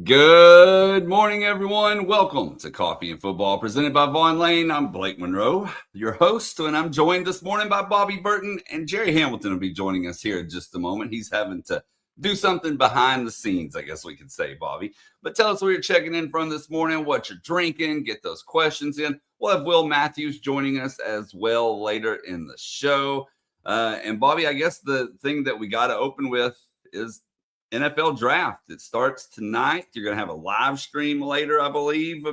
Good morning, everyone. Welcome to Coffee and Football, presented by Vaughn Lane. I'm Blake Monroe, your host, and I'm joined this morning by Bobby Burton, and Jerry Hamilton will be joining us here in just a moment. He's having to do something behind the scenes, I guess we could say, Bobby. But tell us where you're checking in from this morning, what you're drinking, get those questions in. We'll have Will Matthews joining us as well later in the show. And Bobby, I guess the thing that we got to open with is NFL draft. It starts tonight. You're going to have a live stream later, I believe.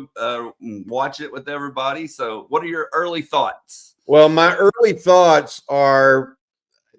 Watch it with everybody. So what are your early thoughts? Well, my early thoughts are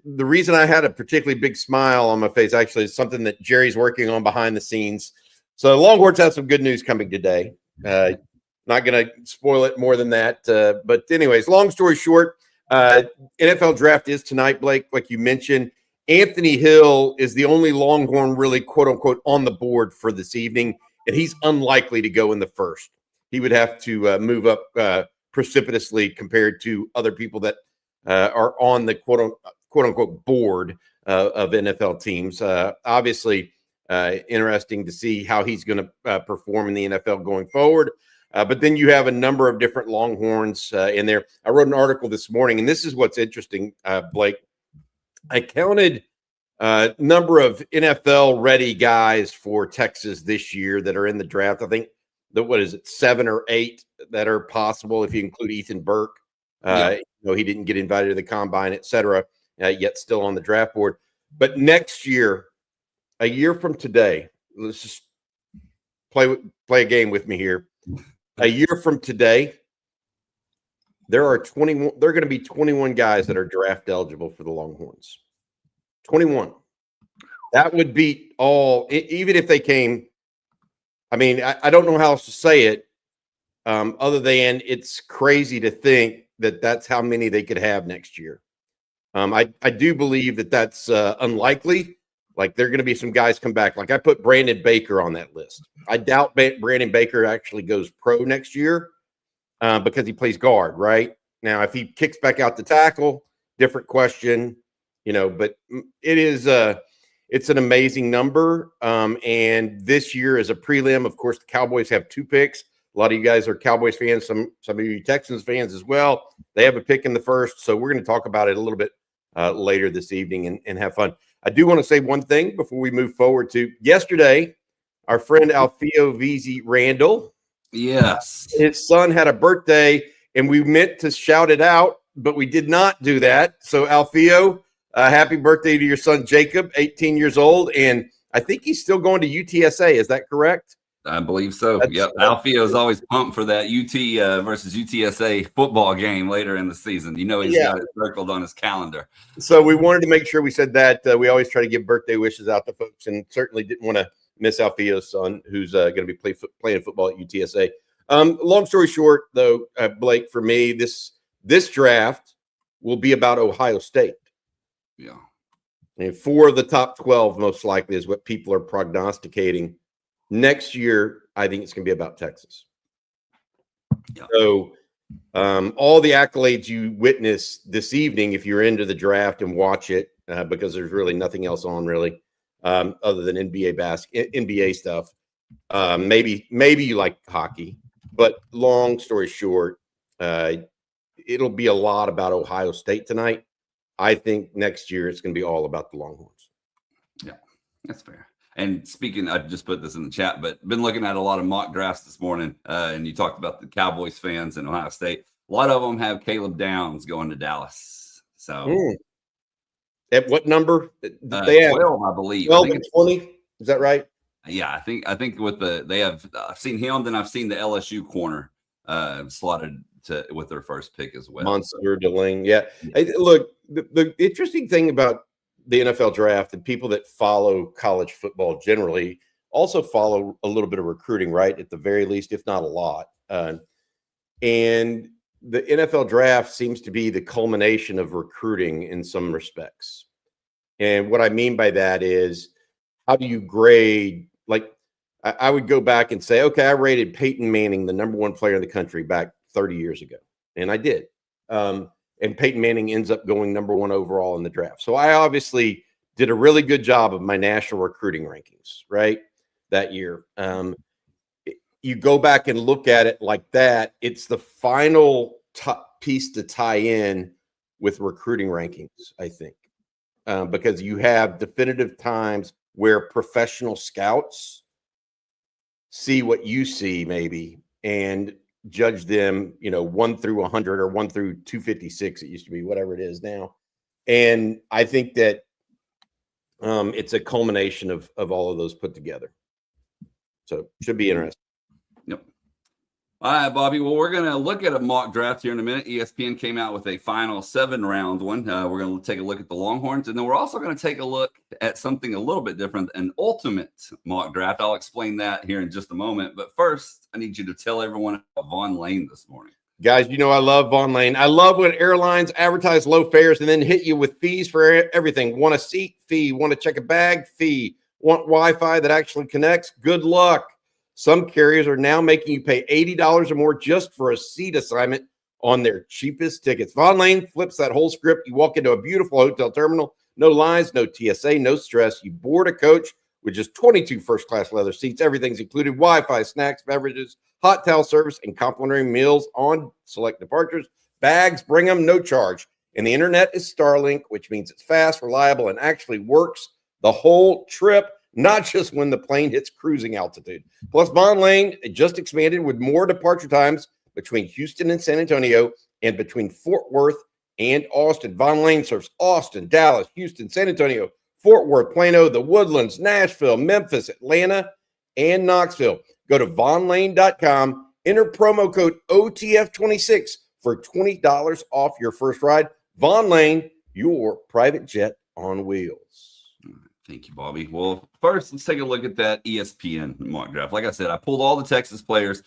the reason I had a particularly big smile on my face actually is something that Jerry's working on behind the scenes. So Longhorns have some good news coming today. Not going to spoil it more than that. But anyways, long story short, NFL draft is tonight, Blake, like you mentioned. Anthony Hill is the only Longhorn really, quote unquote, on the board for this evening, and he's unlikely to go in the first. He would have to move up precipitously compared to other people that are on the quote unquote board of NFL teams. Obviously, interesting to see how he's going to perform in the NFL going forward. But then you have a number of different Longhorns in there. I wrote an article this morning, and this is what's interesting, Blake. I counted a number of NFL-ready guys for Texas this year that are in the draft. I think that 7 or 8 that are possible if you include Ethan Burke. He didn't get invited to the combine, et cetera, yet still on the draft board. But next year, a year from today, let's just play a game with me here. A year from today, there are 21. There are going to be 21 guys that are draft eligible for the Longhorns. 21. That would beat all, even if they came. I mean, I don't know how else to say it, other than it's crazy to think that that's how many they could have next year. I do believe that that's unlikely. Like there are going to be some guys come back. Like I put Brandon Baker on that list. I doubt Brandon Baker actually goes pro next year. Because he plays guard, right? Now, if he kicks back out to tackle, different question, but it is it's an amazing number. And this year is a prelim. Of course, the Cowboys have 2 picks. A lot of you guys are Cowboys fans, some of you Texans fans as well. They have a pick in the first. So we're going to talk about it a little bit later this evening and have fun. I do want to say one thing before we move forward to yesterday, our friend Alfio VZ Randall. Yes. His son had a birthday, and we meant to shout it out, but we did not do that. So, Alfio, happy birthday to your son, Jacob, 18 years old. And I think he's still going to UTSA. Is that correct? I believe so. Yep. Alfio is always pumped for that UT versus UTSA football game later in the season. He's got it circled on his calendar. So we wanted to make sure we said that. We always try to give birthday wishes out to folks, and certainly didn't want to miss Alfio's son, who's going to be playing football at UTSA. Long story short, though, Blake, for me, this draft will be about Ohio State. Yeah. And 4 of the top 12, most likely, is what people are prognosticating. Next year, I think it's going to be about Texas. Yeah. So all the accolades you witness this evening, if you're into the draft and watch it, because there's really nothing else on really. Other than NBA stuff. Maybe you like hockey, but long story short, it'll be a lot about Ohio State tonight. I think next year it's going to be all about the Longhorns. Yeah, that's fair. And speaking, I just put this in the chat, but been looking at a lot of mock drafts this morning, and you talked about the Cowboys fans in Ohio State. A lot of them have Caleb Downs going to Dallas. So. At what number? They have 12, I believe. 12 and 20. Is that right? Yeah, I think with they have I've seen him, then I've seen the LSU corner slotted with their first pick as well. Monster Delang. Yeah. Hey, look, the interesting thing about the NFL draft and people that follow college football generally also follow a little bit of recruiting, right? At the very least, if not a lot. And the NFL draft seems to be the culmination of recruiting in some respects. And what I mean by that is, how do you grade? Like, I would go back and say, okay, I rated Peyton Manning the #1 player in the country back 30 years ago. And I did. And Peyton Manning ends up going #1 overall in the draft. So I obviously did a really good job of my national recruiting rankings, right? that year. You go back and look at it like that, it's the final piece to tie in with recruiting rankings, I think, because you have definitive times where professional scouts see what you see maybe and judge them, 1 through 100 or 1 through 256. It used to be whatever it is now. And I think that it's a culmination of all of those put together. So should be interesting. Yep. All right, Bobby. Well, we're going to look at a mock draft here in a minute. ESPN came out with a final 7-round one. We're going to take a look at the Longhorns, and then we're also going to take a look at something a little bit different, an ultimate mock draft. I'll explain that here in just a moment. But first, I need you to tell everyone about Vaughn Lane this morning. Guys, I love Vaughn Lane. I love when airlines advertise low fares and then hit you with fees for everything. Want a seat? Fee. Want to check a bag? Fee. Want Wi-Fi that actually connects? Good luck. Some carriers are now making you pay $80 or more just for a seat assignment on their cheapest tickets. Vaughn Lane flips that whole script. You walk into a beautiful hotel terminal, no lines, no TSA, no stress. You board a coach with just 22 first-class leather seats. Everything's included: Wi-Fi, snacks, beverages, hot towel service, and complimentary meals on select departures. Bags, bring them, no charge. And the internet is Starlink, which means it's fast, reliable, and actually works the whole trip, not just when the plane hits cruising altitude. Plus, Vaughn Lane just expanded with more departure times between Houston and San Antonio and between Fort Worth and Austin. Vaughn Lane serves Austin, Dallas, Houston, San Antonio, Fort Worth, Plano, the Woodlands, Nashville, Memphis, Atlanta, and Knoxville. Go to VaughnLane.com, enter promo code OTF26 for $20 off your first ride. Vaughn Lane, your private jet on wheels. Thank you, Bobby. Well, first, let's take a look at that ESPN mock draft. Like I said, I pulled all the Texas players.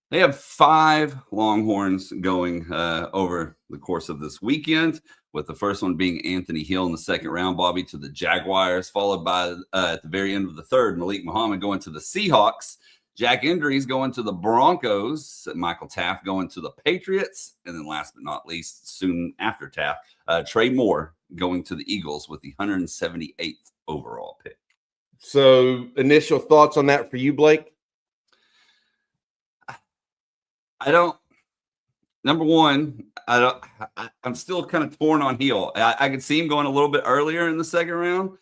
They have 5 Longhorns going over the course of this weekend, with the first one being Anthony Hill in the second round, Bobby, to the Jaguars, followed by, at the very end of the third, Malik Muhammad going to the Seahawks, Jack Endries going to the Broncos, Michael Taft going to the Patriots, and then last but not least, soon after Taft, Trey Moore going to the Eagles with the 178th overall pick. So, initial thoughts on that for you, Blake? Number one, I'm still kind of torn on Hill. I could see him going a little bit earlier in the second round.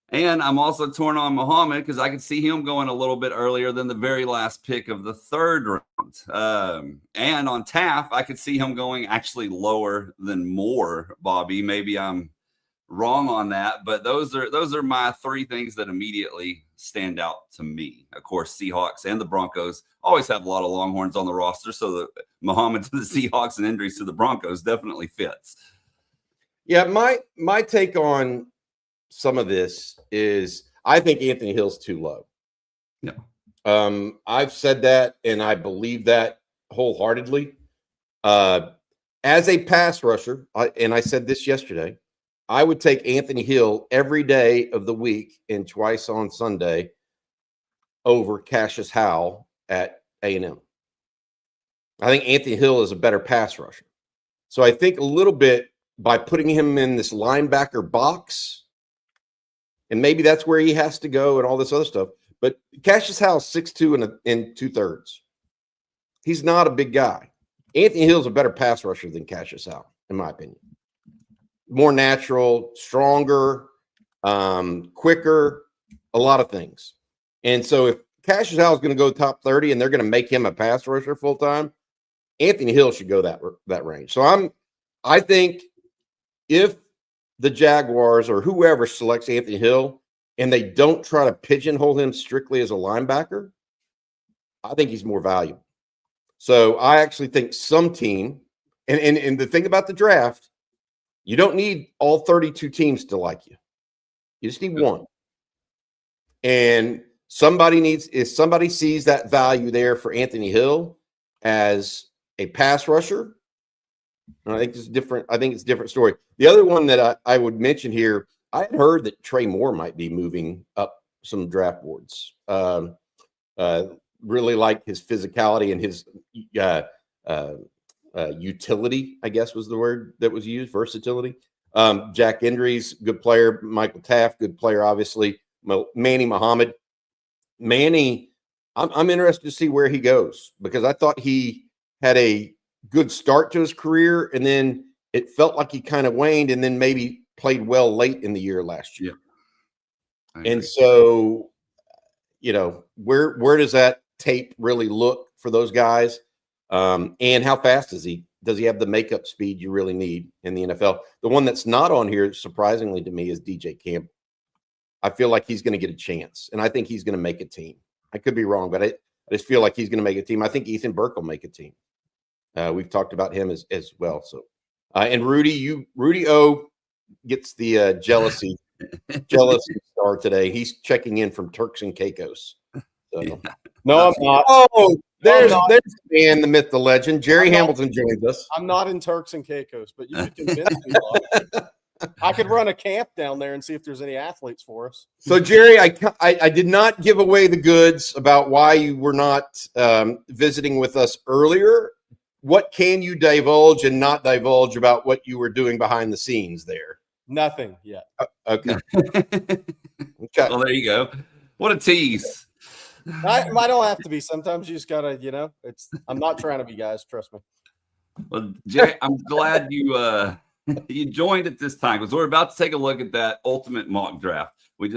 And I'm also torn on Muhammad because I could see him going a little bit earlier than the very last pick of the third round. And on Taft, I could see him going actually lower than Moore, Bobby. Maybe I'm wrong on that, but those are my 3 things that immediately stand out to me. Of course, Seahawks and the Broncos always have a lot of Longhorns on the roster, so the Muhammad to the Seahawks and Endries to the Broncos definitely fits. Yeah, my take on some of this is I think Anthony Hill's too low. Yeah. I've said that, and I believe that wholeheartedly. As a pass rusher, and I said this yesterday, I would take Anthony Hill every day of the week and twice on Sunday over Cassius Howell at A&M. I think Anthony Hill is a better pass rusher. So I think a little bit by putting him in this linebacker box, and maybe that's where he has to go and all this other stuff. But Cassius Howell's 6'2" and 2/3. He's not a big guy. Anthony Hill's a better pass rusher than Cassius Howell, in my opinion. More natural, stronger, quicker, a lot of things. And so if Cassius Howell is going to go top 30 and they're going to make him a pass rusher full time, Anthony Hill should go that range. So I think if the Jaguars or whoever selects Anthony Hill and they don't try to pigeonhole him strictly as a linebacker, I think he's more valuable. So I actually think some team, and the thing about the draft, you don't need all 32 teams to like you. You just need one. And if somebody sees that value there for Anthony Hill as a pass rusher, I think it's different. I think it's a different story. The other one that I would mention here, I had heard that Trey Moore might be moving up some draft boards. Really like his physicality and his utility, I guess was the word that was used, versatility. Jack Endries, good player. Michael Taft, good player, obviously. Manny Muhammad, Manny, I'm interested to see where he goes because I thought he had a good start to his career, and then it felt like he kind of waned, and then maybe played well late in the year last year. Yeah. And so, where does that tape really look for those guys? And how fast is he? Does he have the makeup speed you really need in the NFL? The one that's not on here, surprisingly to me, is DJ Campbell. I feel like he's going to get a chance, and I think he's going to make a team. I could be wrong, but I just feel like he's going to make a team. I think Ethan Burke will make a team. We've talked about him as well. So, and Rudy O gets the jealousy star today. He's checking in from Turks and Caicos. So. Yeah. No, I'm not. Oh, there's the man, the myth, the legend. Jerry Hamilton joins us. I'm not in Turks and Caicos, but you could convince me. I could run a camp down there and see if there's any athletes for us. So, Jerry, I did not give away the goods about why you were not visiting with us earlier. What can you divulge and not divulge about what you were doing behind the scenes there? Nothing yet. Okay. Okay. Well, there you go. What a tease. I don't have to be. Sometimes you just gotta, I'm not trying to be, guys. Trust me. Well, Jerry, I'm glad you you joined at this time because we're about to take a look at that ultimate mock draft. We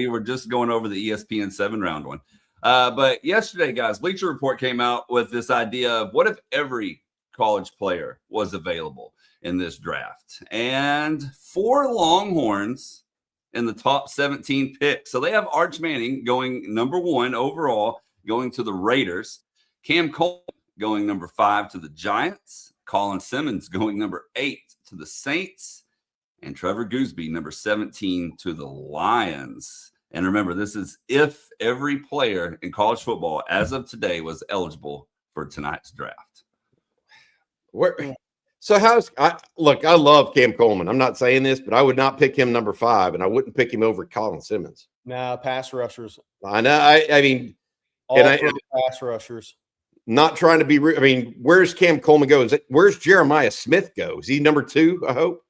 were just going over the ESPN 7 round one. But yesterday, guys, Bleacher Report came out with this idea of what if every college player was available in this draft, and 4 Longhorns in the top 17 picks. So they have Arch Manning going number 1 overall, going to the Raiders. Cam Coleman going number 5 to the Giants. Colin Simmons going number 8 to the Saints. And Trevor Gooseby, number 17 to the Lions. And remember, this is if every player in college football as of today was eligible for tonight's draft. I love Cam Coleman. I'm not saying this, but I would not pick him number 5, and I wouldn't pick him over Colin Simmons. Nah, pass rushers. I know. I mean, pass rushers. Not trying to be rude. I mean, where's Cam Coleman go? Where's Jeremiah Smith go? Is he number 2, I hope?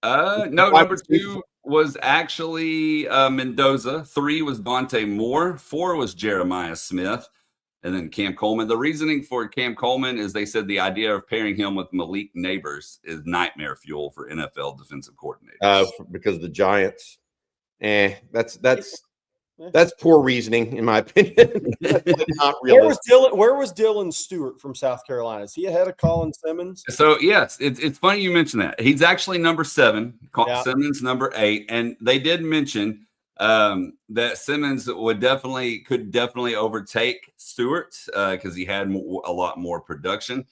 No, number 2 was actually Mendoza. 3 was Dante Moore. 4 was Jeremiah Smith. And then Cam Coleman. The reasoning for Cam Coleman is they said the idea of pairing him with Malik Neighbors is nightmare fuel for NFL defensive coordinators. Because the Giants. That's poor reasoning, in my opinion. Not real. Where was Dylan Stewart from South Carolina? Is he ahead of Colin Simmons? So, yes, it's funny you mentioned that. He's actually number 7, Simmons number 8. And they did mention that Simmons could definitely overtake Stewart because he had a lot more production.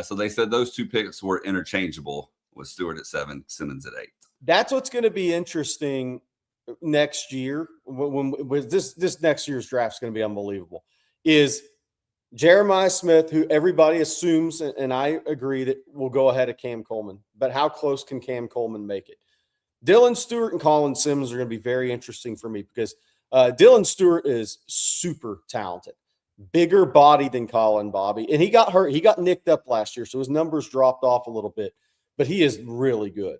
So they said those 2 picks were interchangeable, with Stewart at 7, Simmons at 8. That's what's going to be interesting next year. When this next year's draft is going to be unbelievable. Is Jeremiah Smith, who everybody assumes, and I agree that will go ahead of Cam Coleman, but how close can Cam Coleman make it? Dylan Stewart and Colin Simmons are going to be very interesting for me because Dylan Stewart is super talented, bigger body than Colin Bobby. And he got hurt. He got nicked up last year, so his numbers dropped off a little bit. But he is really good,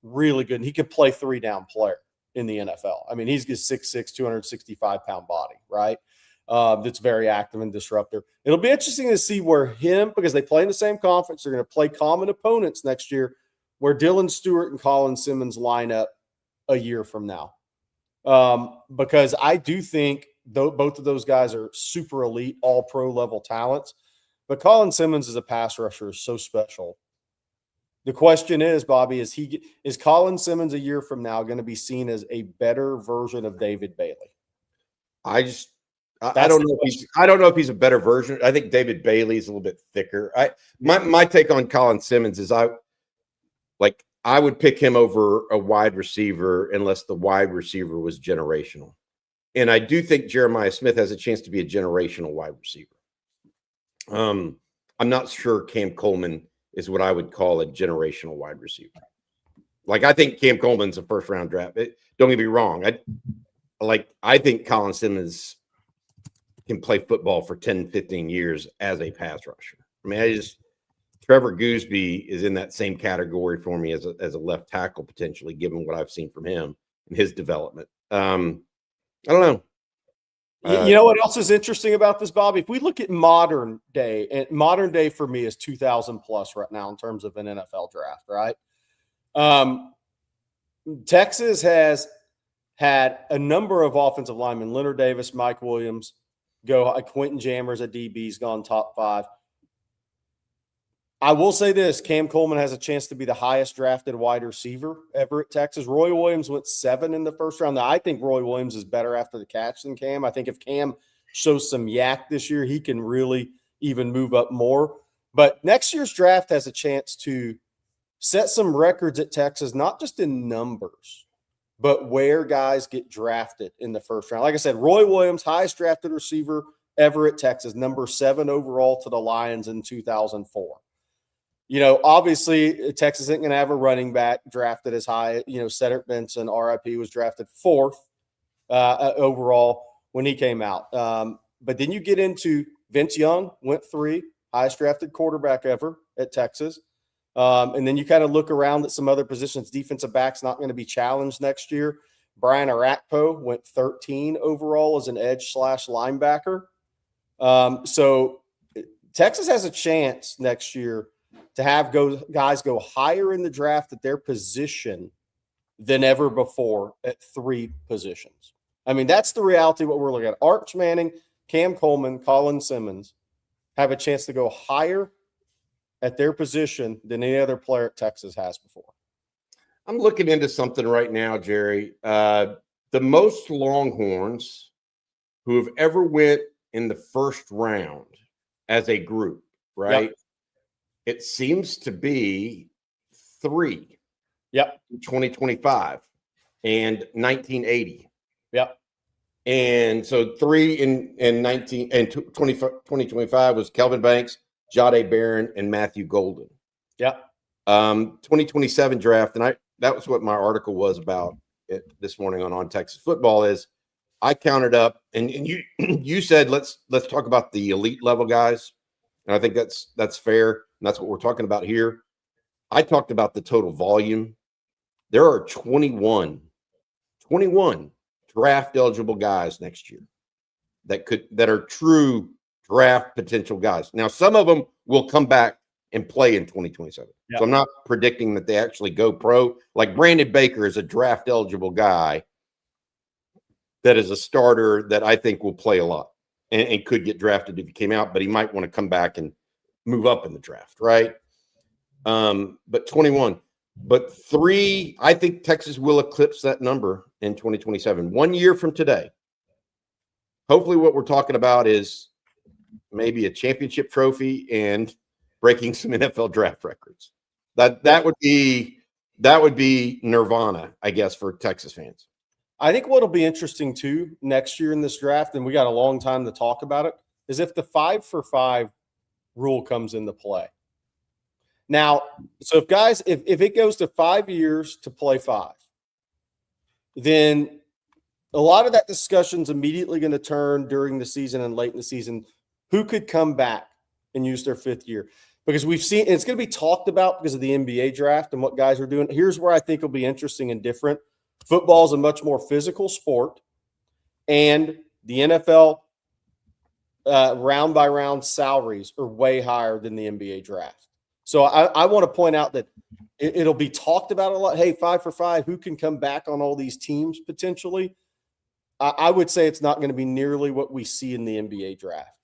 really good. And he could play 3-down player in the NFL. I mean, he's a 6'6", 265-pound body, right? That's very active and disruptive. It'll be interesting to see where because they play in the same conference, they're going to play common opponents next year, where Dylan Stewart and Colin Simmons line up a year from now. Because I do think both of those guys are super elite, all pro level talents. But Colin Simmons as a pass rusher is so special. The question is, Bobby, is Colin Simmons a year from now going to be seen as a better version of David Bailey? I don't know if he's a better version. I think David Bailey is a little bit thicker. My take on Colin Simmons is I would pick him over a wide receiver unless the wide receiver was generational. And I do think Jeremiah Smith has a chance to be a generational wide receiver. I'm not sure Cam Coleman is what I would call a generational wide receiver. I think Cam Coleman's a first-round draft. Don't get me wrong. I think Colin Simmons can play football for 10, 15 years as a pass rusher. I mean, Trevor Gooseby is in that same category for me as a left tackle, potentially, given what I've seen from him and his development. I don't know. You know what else is interesting about this, Bobby? If we look at modern day, and modern day for me is 2000 plus right now in terms of an NFL draft, right? Texas has had a number of offensive linemen, Leonard Davis, Mike Williams, Quentin Jammers, a DB's gone top 5. I will say this, Cam Coleman has a chance to be the highest drafted wide receiver ever at Texas. Roy Williams went 7 in the first round. Now, I think Roy Williams is better after the catch than Cam. I think if Cam shows some yak this year, he can really even move up more. But next year's draft has a chance to set some records at Texas, not just in numbers, but where guys get drafted in the first round. Like I said, Roy Williams, highest drafted receiver ever at Texas, number 7 overall to the Lions in 2004. You know, obviously, Texas isn't going to have a running back drafted as high. You know, Cedric Benson, RIP, was drafted 4th overall when he came out. But then you get into Vince Young, went 3, highest drafted quarterback ever at Texas. And then you kind of look around at some other positions. Defensive back's not going to be challenged next year. Brian Arakpo went 13 overall as an edge / linebacker. So Texas has a chance next year to have guys go higher in the draft at their position than ever before at 3 positions. I mean, that's the reality of what we're looking at. Arch Manning, Cam Coleman, Colin Simmons have a chance to go higher at their position than any other player at Texas has before. I'm looking into something right now, Jerry. The most Longhorns who have ever went in the first round as a group, right? Yep. It seems to be 3. Yep. 2025 and 1980. Yep. And so 3 in 2025 was Kelvin Banks, Jahdae Barron, and Matthew Golden. Yep. 2027 draft, and that was what my article was about it this morning on Texas Football. Is I counted up, and you said let's talk about the elite level guys, and I think that's fair, and that's what we're talking about here. I talked about the total volume. There are 21 draft eligible guys next year that are true draft potential guys. Now, some of them will come back and play in 2027. Yep. So I'm not predicting that they actually go pro. Like Brandon Baker is a draft eligible guy that is a starter that I think will play a lot and could get drafted if he came out, but he might want to come back and move up in the draft, right? But 21. But 3, I think Texas will eclipse that number in 2027. 1 year from today. Hopefully what we're talking about is maybe a championship trophy and breaking some NFL draft records. That would be nirvana, I guess, for Texas fans. I think what'll be interesting too next year in this draft, and we got a long time to talk about it, is if the 5-for-5 rule comes into play. Now, so if it goes to 5 years to play 5, then a lot of that discussion is immediately going to turn during the season and late in the season. Who could come back and use their 5th year? Because we've seen, and it's going to be talked about because of the NBA draft and what guys are doing. Here's where I think will be interesting and different. Football is a much more physical sport, and the NFL round by round salaries are way higher than the NBA draft. So I want to point out that it'll be talked about a lot. Hey, 5-for-5, who can come back on all these teams potentially? I would say it's not going to be nearly what we see in the NBA draft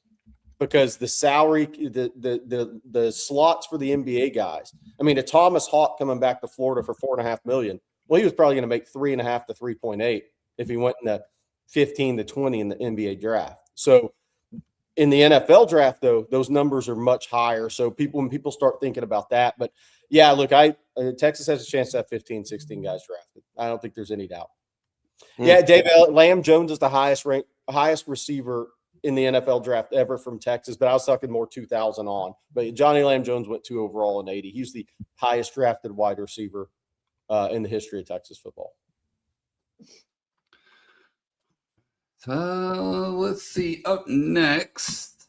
because the salary, the slots for the NBA guys. I mean, a Thomas Hawk coming back to Florida for $4.5 million. Well, he was probably going to make 3.5 to 3.8 if he went in the 15 to 20 in the NBA draft. So in the NFL draft, though, those numbers are much higher. So when people start thinking about that, but yeah, look, Texas has a chance to have 15, 16 guys drafted. I don't think there's any doubt. Yeah, David Lamb Jones is the highest receiver in the NFL draft ever from Texas, but I was talking more 2000 on. But Johnny Lamb Jones went 2 overall in 80. He's the highest drafted wide receiver in the history of Texas football. So let's see. Up next,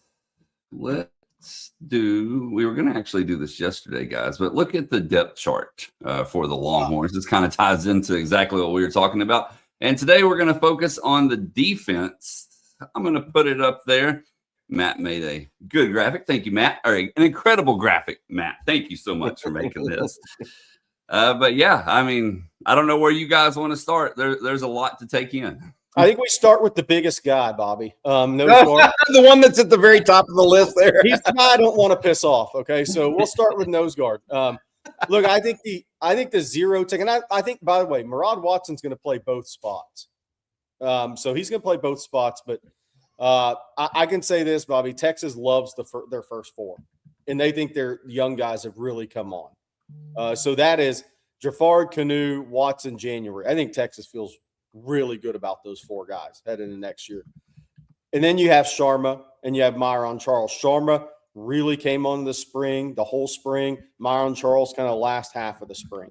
we were going to actually do this yesterday, guys, but look at the depth chart for the Longhorns. This kind of ties into exactly what we were talking about. And today we're going to focus on the defense I'm going to put it up there. Matt made a good graphic. Thank you, Matt. Or an incredible graphic, Matt. Thank you so much for making this. But yeah, I mean, I don't know where you guys want to start. There's a lot to take in. I think we start with the biggest guy, Bobby. The one that's at the very top of the list there. He's the guy I don't want to piss off. Okay, so we'll start with nose guard. Look, I think the zero tech, and I think, by the way, Murad Watson's going to play both spots. So he's going to play both spots. But I can say this, Bobby: Texas loves their first four, and they think their young guys have really come on. So that is Jafar, Canoe, Watson, January. I think Texas feels really good about those four guys heading into next year. And then you have Sharma and you have Myron Charles. Sharma really came on the spring, the whole spring. Myron Charles kind of last half of the spring.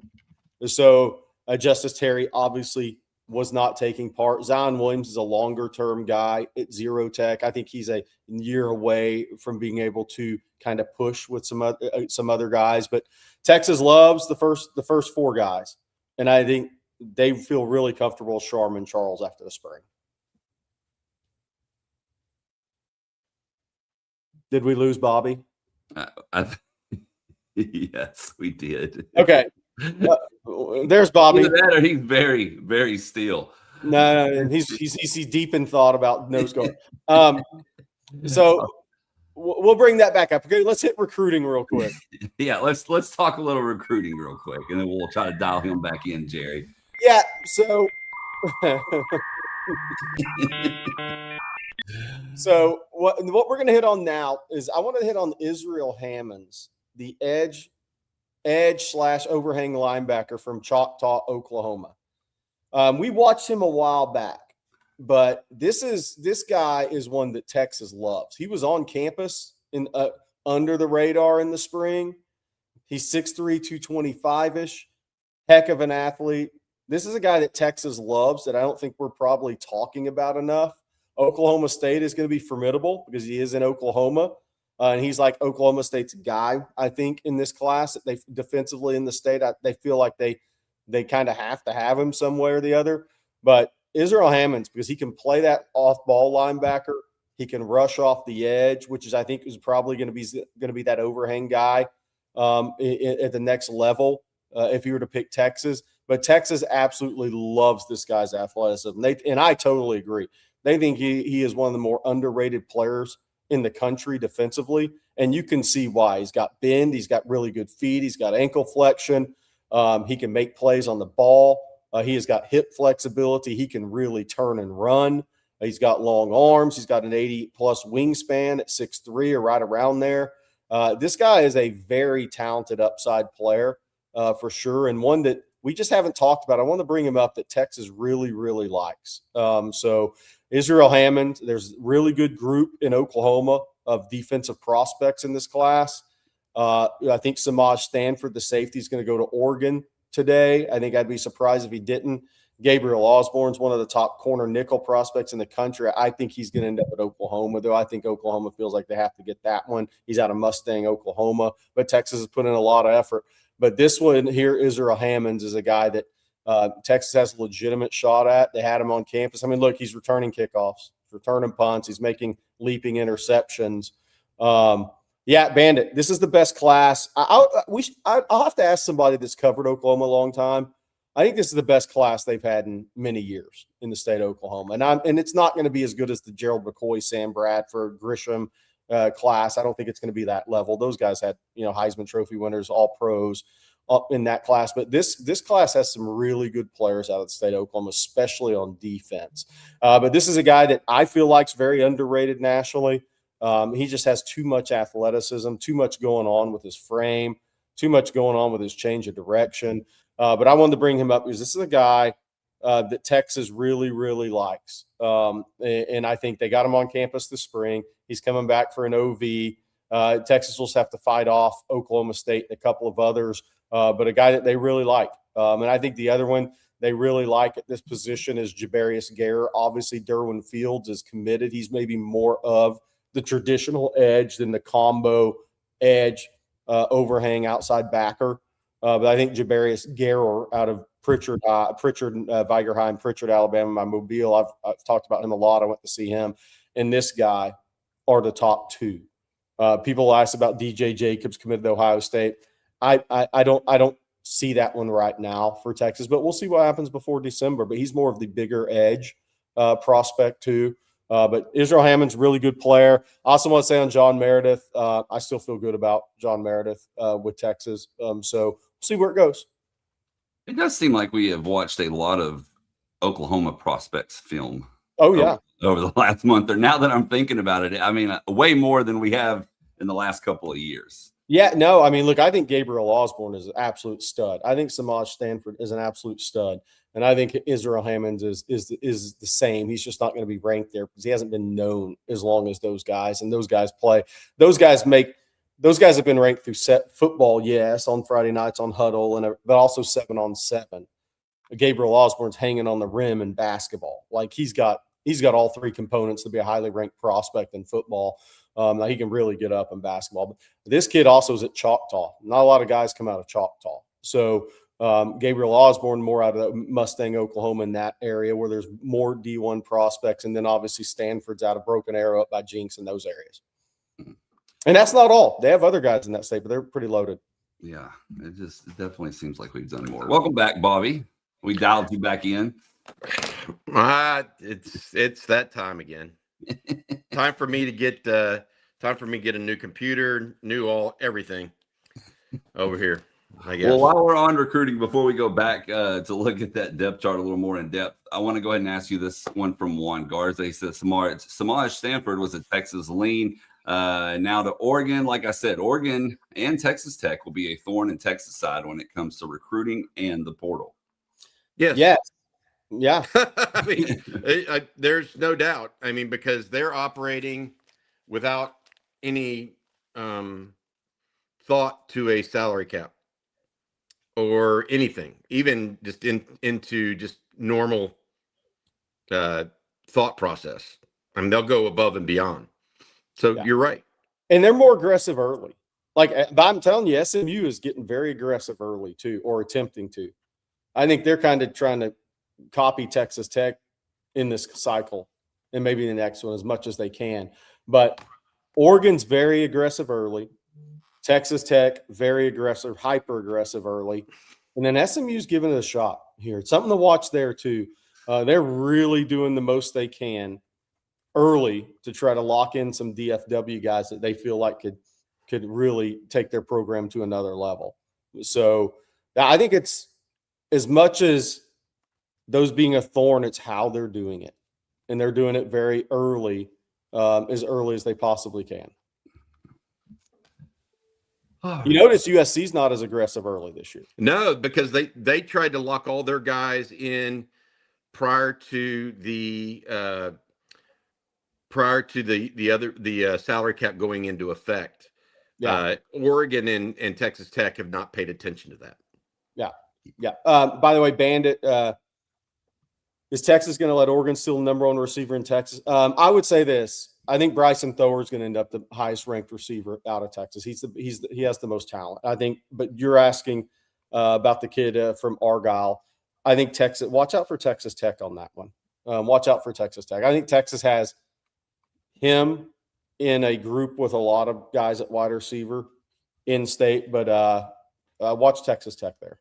So Justice Terry obviously was not taking part. Zion Williams is a longer-term guy at zero tech. I think he's a year away from being able to kind of push with some other guys. But Texas loves the first four guys, and I think they feel really comfortable with Sharma and Charles after the spring. Did we lose Bobby? Yes, we did. Okay. There's Bobby. Either that or he's very, very still. No, he's deep in thought about nose guard. So we'll bring that back up. Okay, let's hit recruiting real quick. Yeah, let's talk a little recruiting real quick, and then we'll try to dial him back in, Jerry. Yeah. So. So what we're going to hit on now is I want to hit on Israel Hammonds, the edge / overhang linebacker from Choctaw, Oklahoma. We watched him a while back, but this guy is one that Texas loves. He was on campus in under the radar in the spring. He's 6'3", 225-ish, heck of an athlete. This is a guy that Texas loves that I don't think we're probably talking about enough. Oklahoma State is going to be formidable because he is in Oklahoma. And he's like Oklahoma State's guy, I think, in this class. They defensively in the state, they feel like they kind of have to have him some way or the other. But Israel Hammonds, because he can play that off-ball linebacker, he can rush off the edge, which I think is probably going to be that overhang guy at the next level if you were to pick Texas. But Texas absolutely loves this guy's athleticism. And I totally agree. They think he is one of the more underrated players in the country defensively, and you can see why. He's got bend, he's got really good feet, he's got ankle flexion, he can make plays on the ball, he has got hip flexibility, he can really turn and run, he's got long arms, he's got an 80-plus wingspan at 6'3" or right around there. This guy is a very talented upside player for sure, and one that we just haven't talked about. I want to bring him up that Texas really, really likes. So Israel Hammond, there's a really good group in Oklahoma of defensive prospects in this class. I think Samaj Stanford, the safety, is going to go to Oregon today. I think I'd be surprised if he didn't. Gabriel Osborne's one of the top corner nickel prospects in the country. I think he's going to end up at Oklahoma, though. I think Oklahoma feels like they have to get that one. He's out of Mustang, Oklahoma, but Texas has put in a lot of effort. But this one here, Israel Hammonds, is a guy that Texas has a legitimate shot at. They had him on campus. I mean, look, he's returning kickoffs, returning punts. He's making leaping interceptions. Yeah, Bandit, this is the best class. I'll have to ask somebody that's covered Oklahoma a long time. I think this is the best class they've had in many years in the state of Oklahoma. And it's not going to be as good as the Gerald McCoy, Sam Bradford, Grisham class. I don't think it's going to be that level. Those guys had, Heisman Trophy winners, all pros up in that class. But this class has some really good players out of the state of Oklahoma, especially on defense. But this is a guy that I feel like is very underrated nationally. He just has too much athleticism, too much going on with his frame, too much going on with his change of direction. But I wanted to bring him up because this is a guy that Texas really, really likes. And I think they got him on campus this spring. He's coming back for an OV. Texas will have to fight off Oklahoma State and a couple of others, but a guy that they really like. And I think the other one they really like at this position is Jabarius Gare. Obviously, Derwin Fields is committed. He's maybe more of the traditional edge than the combo edge overhang outside backer. But I think Jabarius Garrer out of Pritchard, Vigerheim, Pritchard, Alabama, my Mobile. I've talked about him a lot. I went to see him, and this guy are the top two. People ask about DJ Jacobs committed to Ohio State. I don't see that one right now for Texas, but we'll see what happens before December. But he's more of the bigger edge prospect too. But Israel Hammond's a really good player. I also want to say on John Meredith, I still feel good about John Meredith with Texas. So we'll see where it goes. It does seem like we have watched a lot of Oklahoma prospects film. Oh, yeah. Over the last month, or now that I'm thinking about it, I mean, way more than we have in the last couple of years. Yeah, no, I mean, look, I think Gabriel Osborne is an absolute stud. I think Samaj Stanford is an absolute stud. And I think Israel Hammond is the same. He's just not going to be ranked there because he hasn't been known as long as those guys. And those guys play. Those guys have been ranked through set football, yes, on Friday nights on Huddle, but also 7-on-7. Gabriel Osborne's hanging on the rim in basketball. Like he's got all three components to be a highly ranked prospect in football. He can really get up in basketball. But this kid also is at Choctaw. Not a lot of guys come out of Choctaw. So Gabriel Osborne more out of Mustang, Oklahoma, in that area where there's more D1 prospects. And then obviously Stanford's out of Broken Arrow up by Jinx in those areas. And that's not all. They have other guys in that state, but they're pretty loaded. Yeah, it definitely seems like we've done more. Welcome back, Bobby. We dialed you back in. It's that time again. Time for me to get a new computer, everything over here, I guess. Well, while we're on recruiting, before we go back to look at that depth chart a little more in depth, I want to go ahead and ask you this one from Juan Garza. He says Samaj Stanford was a Texas lean. Now to Oregon. Like I said, Oregon and Texas Tech will be a thorn in Texas side when it comes to recruiting and the portal. Yes. Yeah. Yeah. I mean, there's no doubt. I mean, because they're operating without any thought to a salary cap or anything, even just into just normal thought process. I mean, they'll go above and beyond. So You're right. And they're more aggressive early. But I'm telling you, SMU is getting very aggressive early too, or attempting to. I think they're kind of trying to copy Texas Tech in this cycle and maybe the next one as much as they can. But Oregon's very aggressive early. Texas Tech, very aggressive, hyper aggressive early. And then SMU's giving it a shot here. It's something to watch there too. They're really doing the most they can early to try to lock in some DFW guys that they feel like could really take their program to another level. So I think it's as much as those being a thorn, it's how they're doing it. And they're doing it very early as they possibly can. You notice USC's not as aggressive early this year. No, because they tried to lock all their guys in prior to the salary cap going into effect. Yeah. Oregon and Texas Tech have not paid attention to that. Yeah. Yeah. By the way, Bandit, is Texas going to let Oregon steal the number one receiver in Texas? I would say this. I think Bryson Thor is going to end up the highest ranked receiver out of Texas. He has the most talent, I think. But you're asking about the kid from Argyle. I think Texas. Watch out for Texas Tech on that one. Watch out for Texas Tech. I think Texas has him in a group with a lot of guys at wide receiver in state, but watch Texas Tech there.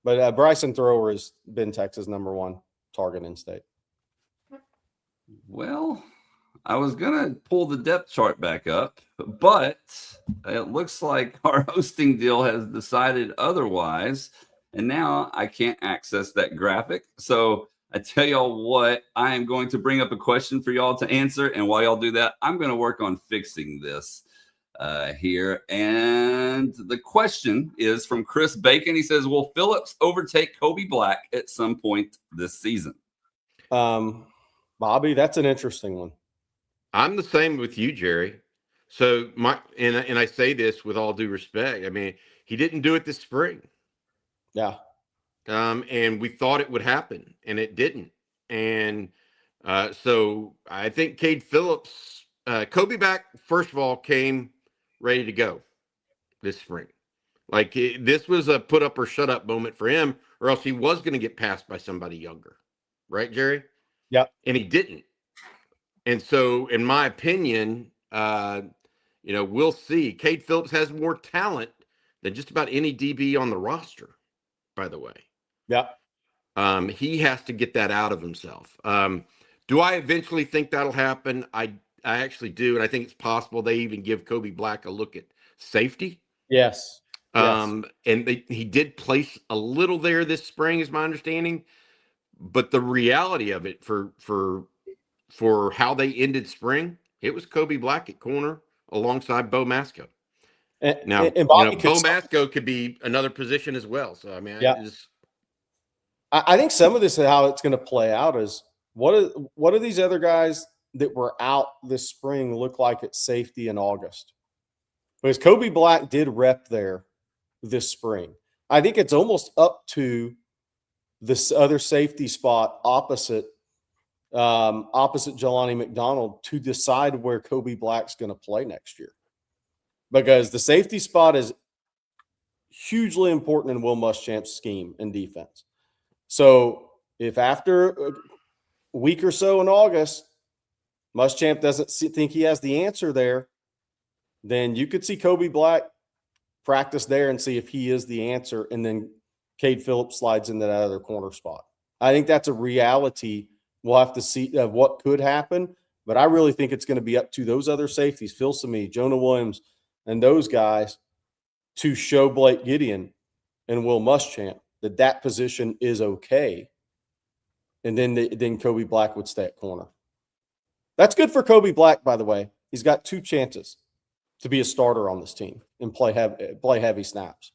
But Bryson Thrower has been Texas' number one target in state. Well, I was going to pull the depth chart back up, but it looks like our hosting deal has decided otherwise, and now I can't access that graphic. So I tell y'all what, I am going to bring up a question for y'all to answer, and while y'all do that, I'm going to work on fixing this here. And the question is from Chris Bacon. He says, will Phillips overtake Kobe Black at some point this season? Bobby, that's an interesting one. I'm the same with you, Jerry. So and I say this with all due respect. I mean, he didn't do it this spring. Yeah. And we thought it would happen, and it didn't. And so I think Cade Phillips, Kobe Black, first of all, came ready to go this spring. Like this was a put up or shut up moment for him, or else he was going to get passed by somebody younger. Right, Jerry? Yep. And he didn't. And so, in my opinion, we'll see. Cade Phillips has more talent than just about any DB on the roster, by the way. Yep. He has to get that out of himself. Do I eventually think that'll happen? I actually do, and I think it's possible they even give Kobe Black a look at safety. Yes. And he did place a little there this spring, is my understanding. But the reality of it for how they ended spring, it was Kobe Black at corner alongside Bo Masco. Now, Bobby Bo Masco could be another position as well. So, I mean, I think some of this is how it's going to play out is what do these other guys that were out this spring look like at safety in August? Because Kobe Black did rep there this spring. I think it's almost up to this other safety spot opposite Jelani McDonald to decide where Kobe Black's going to play next year. Because the safety spot is hugely important in Will Muschamp's scheme and defense. So if after a week or so in August, Muschamp doesn't think he has the answer there, then you could see Kobe Black practice there and see if he is the answer, and then Cade Phillips slides into that other corner spot. I think that's a reality. We'll have to see of what could happen, but I really think it's going to be up to those other safeties, Phil Sami, Jonah Williams, and those guys to show Blake Gideon and Will Muschamp that position is okay. And then Kobe Black would stay at corner. That's good for Kobe Black, by the way. He's got 2 chances to be a starter on this team and play heavy snaps.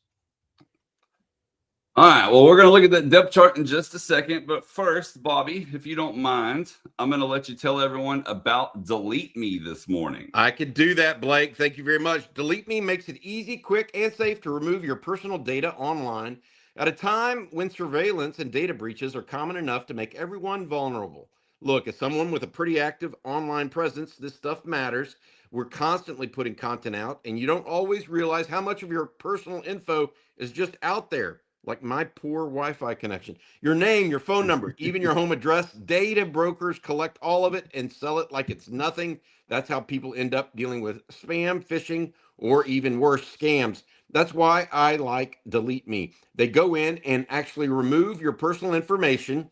All right, well, we're going to look at that depth chart in just a second. But first, Bobby, if you don't mind, I'm going to let you tell everyone about Delete Me this morning. I could do that, Blake. Thank you very much. Delete Me makes it easy, quick, and safe to remove your personal data online at a time when surveillance and data breaches are common enough to make everyone vulnerable. Look, as someone with a pretty active online presence, this stuff matters. We're constantly putting content out, and you don't always realize how much of your personal info is just out there. Like my poor Wi-Fi connection. Your name, your phone number, even your home address. Data brokers collect all of it and sell it like it's nothing. That's how people end up dealing with spam, phishing, or even worse, scams. That's why I like Delete Me. They go in and actually remove your personal information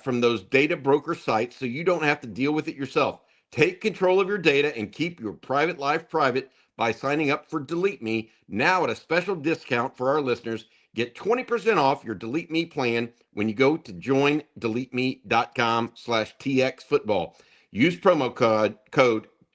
from those data broker sites so you don't have to deal with it yourself. Take control of your data and keep your private life private by signing up for Delete Me now at a special discount for our listeners. Get 20% off your Delete Me plan when you go to joindeleteme.com/TXFootball. Use promo code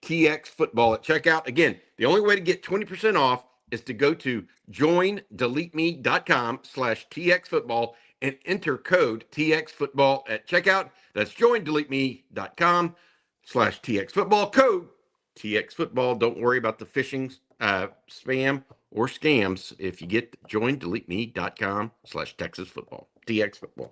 TXFootball at checkout. Again, the only way to get 20% off is to go to joindeleteme.com/TXFootball and enter code TXFootball at checkout. That's joindeleteme.com/TXFootball, code TXFootball. Don't worry about the phishing, spam, or scams if you get joindeleteme.com/TexasFootball, TXFootball.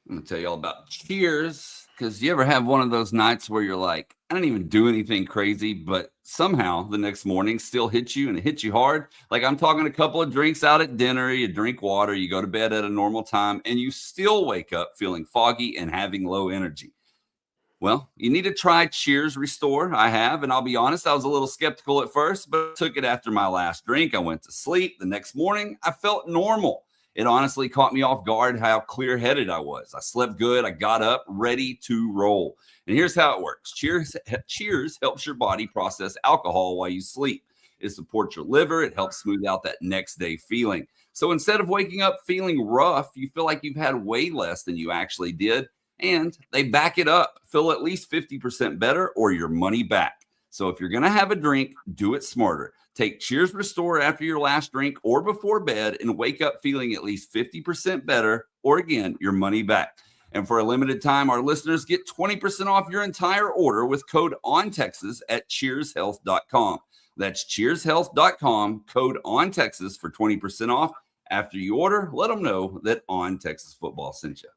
I'm going to tell you all about Cheers, because you ever have one of those nights where you're like, I didn't even do anything crazy, but somehow the next morning still hits you, and it hits you hard. Like I'm talking a couple of drinks out at dinner, you drink water, you go to bed at a normal time, and you still wake up feeling foggy and having low energy. Well, you need to try Cheers Restore. I have, and I'll be honest, I was a little skeptical at first, but took it after my last drink. I went to sleep. The next morning, I felt normal. It honestly caught me off guard how clear-headed I was. I slept good. I got up ready to roll. And here's how it works. Cheers helps your body process alcohol while you sleep. It supports your liver. It helps smooth out that next day feeling. So instead of waking up feeling rough, you feel like you've had way less than you actually did. And they back it up. Feel at least 50% better or your money back. So if you're going to have a drink, do it smarter. Take Cheers Restore after your last drink or before bed and wake up feeling at least 50% better or, again, your money back. And for a limited time, our listeners get 20% off your entire order with code ONTexas at cheershealth.com. That's cheershealth.com, code ONTexas for 20% off. After you order, let them know that On Texas Football sent you.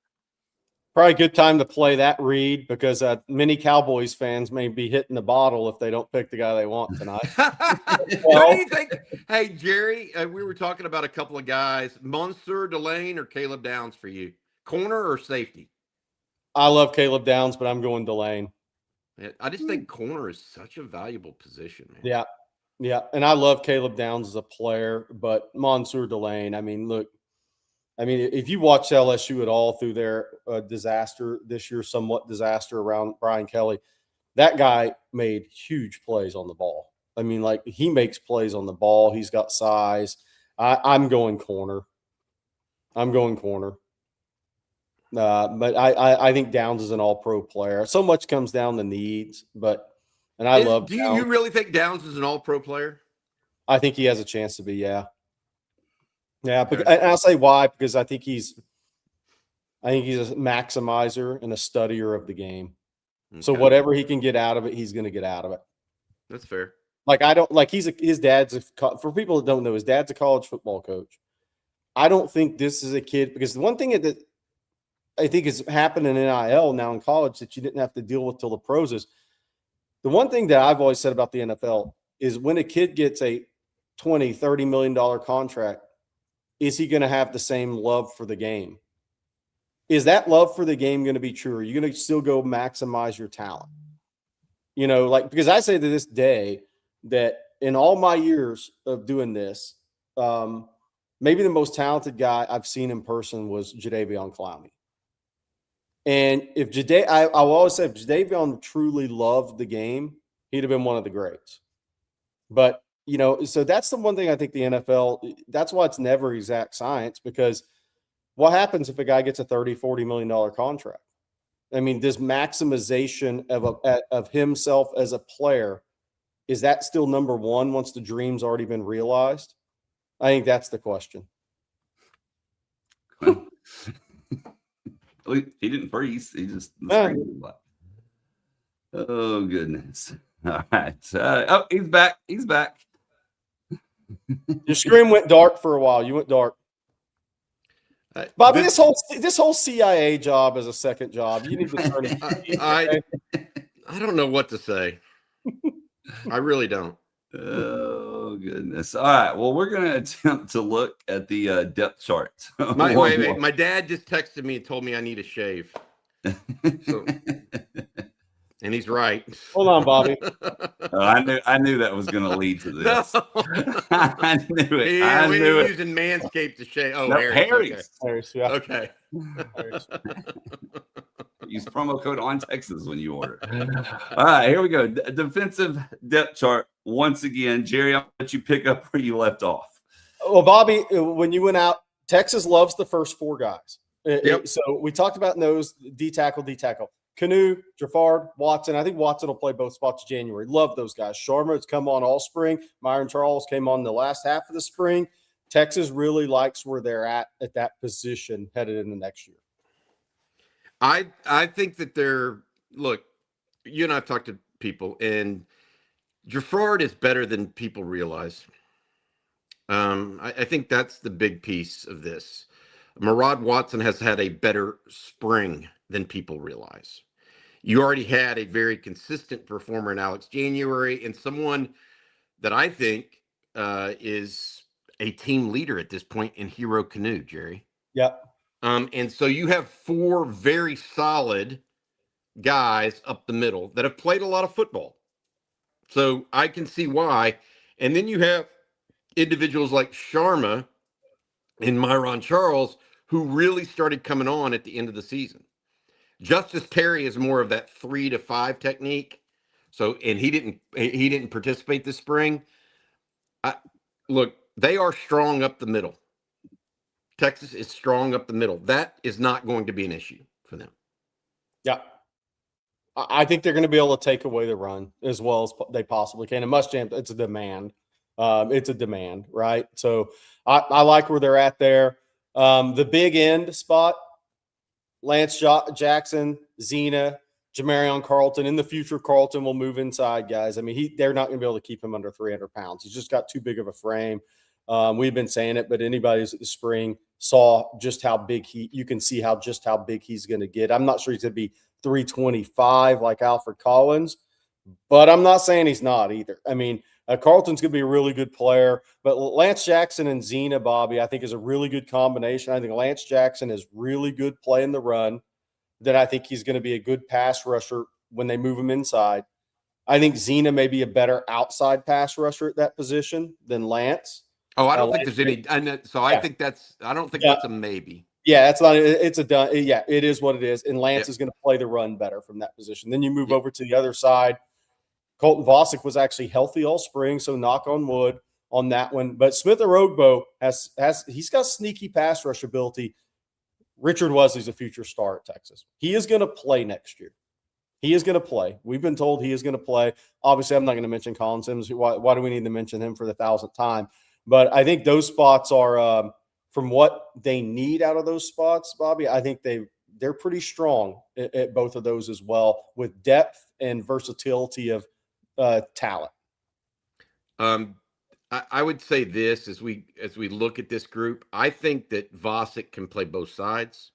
Probably a good time to play that read because many Cowboys fans may be hitting the bottle if they don't pick the guy they want tonight. Who do you think? Hey, Jerry, we were talking about a couple of guys, Monsieur Delane or Caleb Downs for you, corner or safety? I love Caleb Downs, but I'm going Delane. I just think corner is such a valuable position, man. Yeah. Yeah. And I love Caleb Downs as a player, but Monsieur Delane, I mean, look, if you watch LSU at all through their disaster this year, somewhat disaster around Brian Kelly, that guy made huge plays on the ball. I mean, like he makes plays on the ball. He's got size. I'm going corner. But I think Downs is an all-pro player. So much comes down to needs, but do you really think Downs is an all-pro player? I think he has a chance to be, yeah. Yeah, but and I'll say why, because I think he's a maximizer and a studier of the game. Okay. So whatever he can get out of it, he's going to get out of it. That's fair. Like his dad's for people that don't know, his dad's a college football coach. I don't think this is a kid, because the one thing that I think is happening in NIL now in college that you didn't have to deal with till the pros is the one thing that I've always said about the NFL is when a kid gets a $20, $30 million contract, is he going to have the same love for the game? Is that love for the game going to be true? Are you going to still go maximize your talent? You know, like, because I say to this day that in all my years of doing this, maybe the most talented guy I've seen in person was Jadeveon Clowney. And if I will always say, if Jadeveon truly loved the game, he'd have been one of the greats. But, you know, so that's the one thing I think the NFL, that's why it's never exact science, because what happens if a guy gets a $30, $40 million contract? I mean, this maximization of himself as a player, is that still number one once the dream's already been realized? I think that's the question. He didn't freeze. He just oh goodness. All right. He's back. He's back. Your screen went dark for a while. You went dark. Bobby, this whole CIA job is a second job. You need to turn it. I don't know what to say. I really don't. Oh goodness! All right. Well, we're going to attempt to look at the depth chart. Wait. My dad just texted me and told me I need a shave. So, and he's right. Hold on, Bobby. I knew that was going to lead to this. No. I knew it. Yeah, we were using Manscaped to shave. Oh, no, Harry's. Okay. Harry's, yeah. Okay. Harry's. Use promo code on Texas when you order. All right, here we go. Defensive depth chart. Once again, Jerry, I'll let you pick up where you left off. Well, Bobby, when you went out, Texas loves the first four guys. Yep. So we talked about nose, D tackle. Canoe, Jaffard, Watson. I think Watson will play both spots in January. Love those guys. Sharma has come on all spring. Myron Charles came on the last half of the spring. Texas really likes where they're at that position headed into next year. I think that look, you and I have talked to people, and Jaffard is better than people realize. I think that's the big piece of this. Murad Watson has had a better spring than people realize. You already had a very consistent performer in Alex January, and someone that I think is a team leader at this point in Hero Canoe, Jerry. Yep. And so you have four very solid guys up the middle that have played a lot of football. So I can see why. And then you have individuals like Sharma and Myron Charles, who really started coming on at the end of the season. Justice Terry is more of that 3 to 5 technique. So, and he didn't participate this spring. Look, they are strong up the middle. Texas is strong up the middle. That is not going to be an issue for them. Yeah. I think they're going to be able to take away the run as well as they possibly can. And Muschamp, it's a demand. Right? So I like where they're at there. The big end spot, Lance Jackson, Zena, Jamarion Carlton. In the future, Carlton will move inside, guys. I mean, they're not going to be able to keep him under 300 pounds. He's just got too big of a frame. We've been saying it, but anybody who's at the spring saw just how big you can see just how big he's going to get. I'm not sure he's going to be 325 like Alfred Collins, but I'm not saying he's not either. I mean, Carlton's going to be a really good player, but Lance Jackson and Zena, Bobby, I think is a really good combination. I think Lance Jackson is really good playing the run. That I think he's going to be a good pass rusher when they move him inside. I think Zena may be a better outside pass rusher at that position than Lance. Oh, I don't think there's any. I think I don't think that's a maybe. Yeah, that's not. It's a done. Yeah, it is what it is. And Lance Yep. is going to play the run better from that position. Then you move over to the other side. Colton Vosick was actually healthy all spring, so knock on wood on that one. But Smith Orogbo he's got sneaky pass rush ability. Richard Wesley's a future star at Texas. He is going to play next year. He is going to play. We've been told he is going to play. Obviously, I'm not going to mention Colin Simmons. Why do we need to mention him for the 1,000th time? But I think those spots are from what they need out of those spots, Bobby. I think they're pretty strong at both of those as well, with depth and versatility of talent. I would say this as we look at this group, I think that Vosick can play both sides.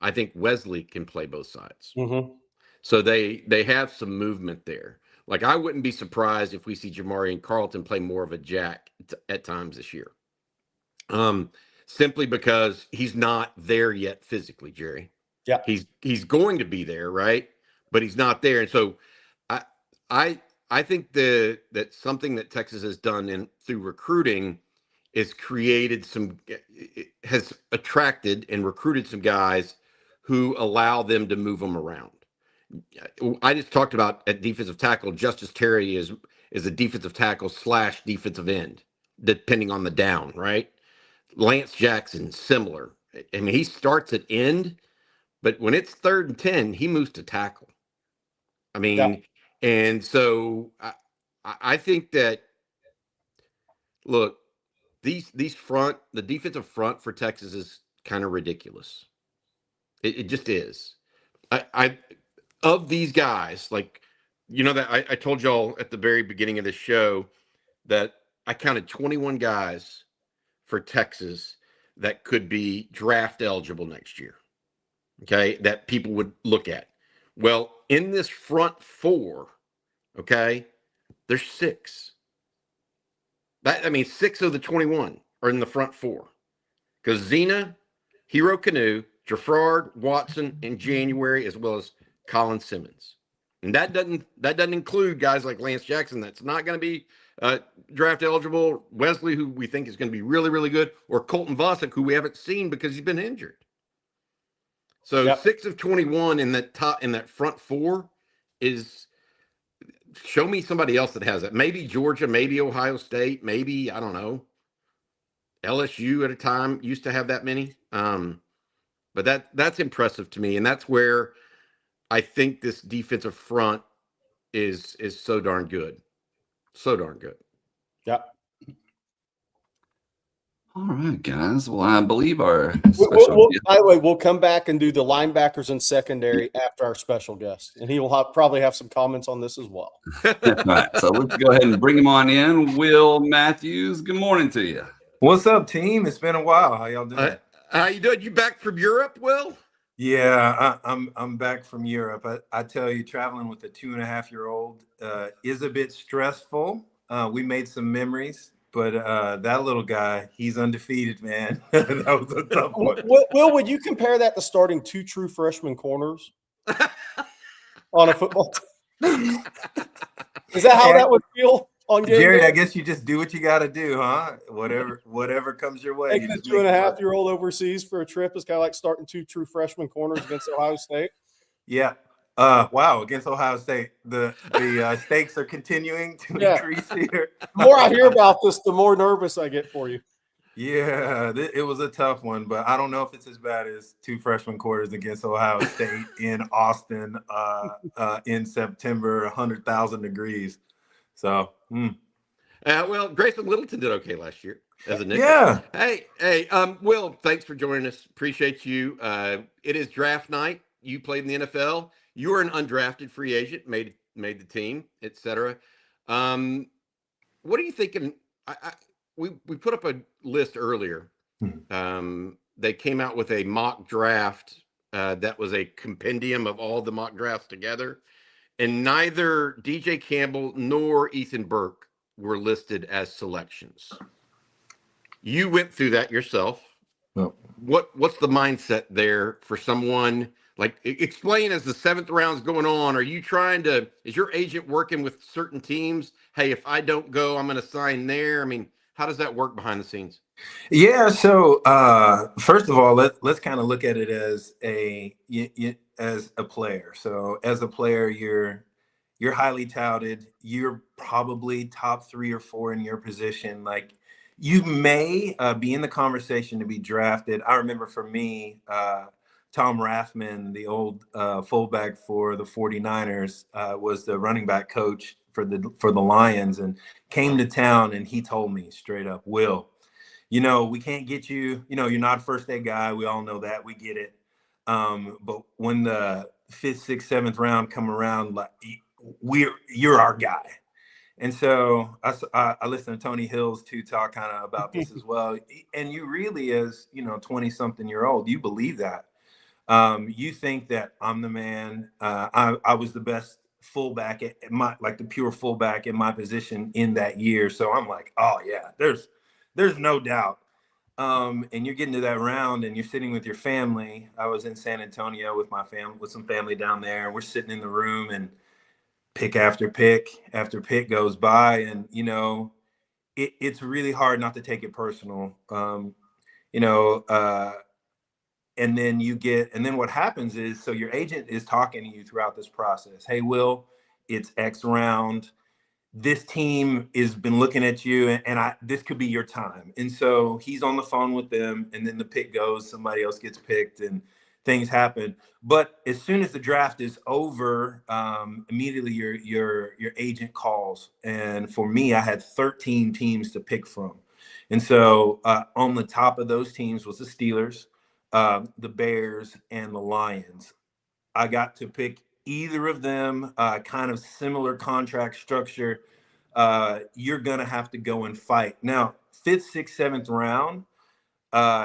I think Wesley can play both sides. Mm-hmm. So they have some movement there. Like, I wouldn't be surprised if we see Jamarian Carlton play more of a jack at times this year. Simply because he's not there yet physically, Jerry. Yeah. He's going to be there, right? But he's not there. And so I think that something that Texas has done through recruiting is has attracted and recruited some guys who allow them to move them around. I just talked about at defensive tackle, Justice Terry is a defensive tackle / defensive end, depending on the down, right? Lance Jackson, similar. I mean, he starts at end, but when it's 3rd and 10, he moves to tackle. I mean, and so I think that, look, the defensive front for Texas is kind of ridiculous. It just is. I of these guys, like, that I told y'all at the very beginning of the show that I counted 21 guys for Texas that could be draft eligible next year. Okay, that people would look at. Well, in this front 4, okay, there's 6. That, I mean, 6 of the 21 are in the front 4. Because Zena, Hero Canoe, Jafrard, Watson, in January, as well as Colin Simmons. And that doesn't include guys like Lance Jackson that's not going to be draft eligible, Wesley, who we think is going to be really, really good, or Colton Vosick, who we haven't seen because he's been injured. So 6 of 21 in that front 4 is, show me somebody else that has it. Maybe Georgia, maybe Ohio State, maybe, I don't know, LSU at a time used to have that many. But that's impressive to me. And that's where I think this defensive front is so darn good. So darn good. Yeah. All right, guys. Well, I believe our by the way, we'll come back and do the linebackers and secondary after our special guest, and he will probably have some comments on this as well. All right, so let's go ahead and bring him on in. Will Matthews, good morning to you. What's up, team? It's been a while. How y'all doing? How you doing? You back from Europe, Will? Yeah, I'm back from Europe. I tell you, traveling with a 2.5-year-old is a bit stressful. We made some memories. But that little guy, he's undefeated, man. That was a tough one. Will, would you compare that to starting 2 true freshman corners on a football team? Is that how that would feel on game Jared, day? I guess you just do what you got to do, huh? Whatever comes your way. Taking a 2.5-year-old overseas for a trip is kind of like starting 2 true freshman corners against Ohio State. Yeah. Wow, against Ohio State, the stakes are continuing to increase here. The more I hear about this, the more nervous I get for you. Yeah, it was a tough one, but I don't know if it's as bad as 2 freshman quarters against Ohio State in Austin in September, 100,000 degrees. So, well, Grayson Littleton did okay last year as a nickel. Yeah. Hey, Will, thanks for joining us. Appreciate you. It is draft night. You played in the NFL. You were an undrafted free agent, made the team, etc. What are you thinking? We put up a list earlier They came out with a mock draft that was a compendium of all the mock drafts together, and neither DJ Campbell nor Ethan Burke were listed as selections. You went through that yourself. Well, What's the mindset there for someone? Like, explain as the seventh round's going on. Are you trying to? Is your agent working with certain teams? Hey, if I don't go, I'm going to sign there. I mean, how does that work behind the scenes? yeah. So first of all, let's kind of look at it as as a player. So as a player, you're highly touted. You're probably top 3 or 4 in your position. Like, you may be in the conversation to be drafted. I remember for me, Tom Rathman, the old fullback for the 49ers, was the running back coach for the Lions, and came to town, and he told me straight up, Will, we can't get you, you're not a first day guy. We all know that. We get it. But when the 5th, 6th, 7th round come around, like, you're our guy. And so I listened to Tony Hills too talk kind of about this as well. And you really, as 20-something-year-old, you believe that. You think that I'm the man. I was the best fullback at the pure fullback in my position in that year. So I'm like, oh yeah, there's no doubt. And you're getting to that round, and you're sitting with your family. I was in San Antonio with my family, with some family down there, and we're sitting in the room, and pick after pick after pick goes by, and it's really hard not to take it personal. You know, and then what happens is, so your agent is talking to you throughout this process. Hey, Will, it's X round. This team has been looking at you, and this could be your time. And so he's on the phone with them, and then the pick goes, somebody else gets picked, and things happen. But as soon as the draft is over, immediately your agent calls. And for me, I had 13 teams to pick from. And so on the top of those teams was the Steelers, the Bears, and the Lions. I got to pick either of them, kind of similar contract structure. You're going to have to go and fight. Now, 5th, 6th, 7th round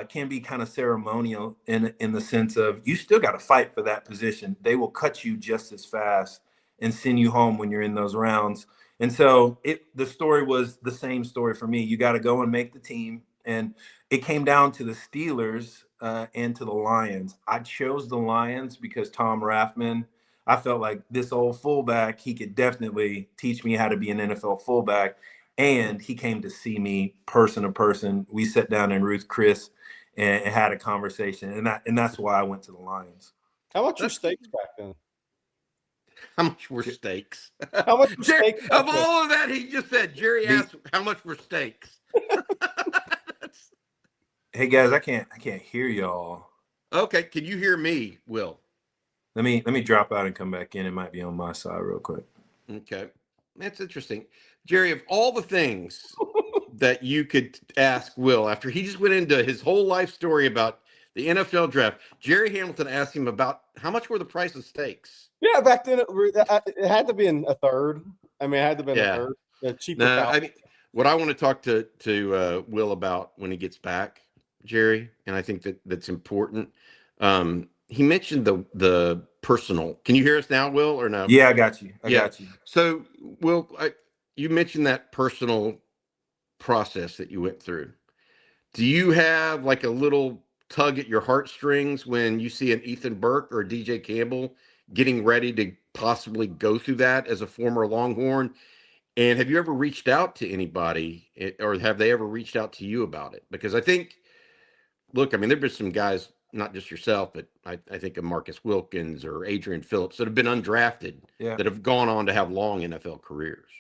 can be kind of ceremonial in the sense of you still got to fight for that position. They will cut you just as fast and send you home when you're in those rounds. And so the story was the same story for me. You got to go and make the team. And it came down to the Steelers and to the Lions. I chose the Lions because Tom Rathman, I felt like this old fullback, he could definitely teach me how to be an NFL fullback. And he came to see me person to person. We sat down in Ruth Chris and had a conversation. And that's why I went to the Lions. How much were steaks back then? How much were steaks? How much were Jerry, steaks of back then? all of that he just said, Jerry asked how much were steaks. Hey guys, I can't hear y'all. Okay, can you hear me, Will? Let me drop out and come back in. It might be on my side real quick. Okay, that's interesting, Jerry. Of all the things that you could ask Will after he just went into his whole life story about the NFL draft, Jerry Hamilton asked him about how much were the price of steaks. Yeah, back then it had to be in a third. I mean, it had to be a third. The cheaper. No, I mean, what I want to talk to Will about when he gets back, Jerry, and I think that's important. He mentioned the personal. Can you hear us now, Will, or no? Yeah, I got you. I got you. So, Will, you mentioned that personal process that you went through. Do you have like a little tug at your heartstrings when you see an Ethan Burke or DJ Campbell getting ready to possibly go through that as a former Longhorn? And have you ever reached out to anybody, or have they ever reached out to you about it? Because I think, look, I mean, there've been some guys, not just yourself, but I think of Marcus Wilkins or Adrian Phillips that have been undrafted, that have gone on to have long NFL careers.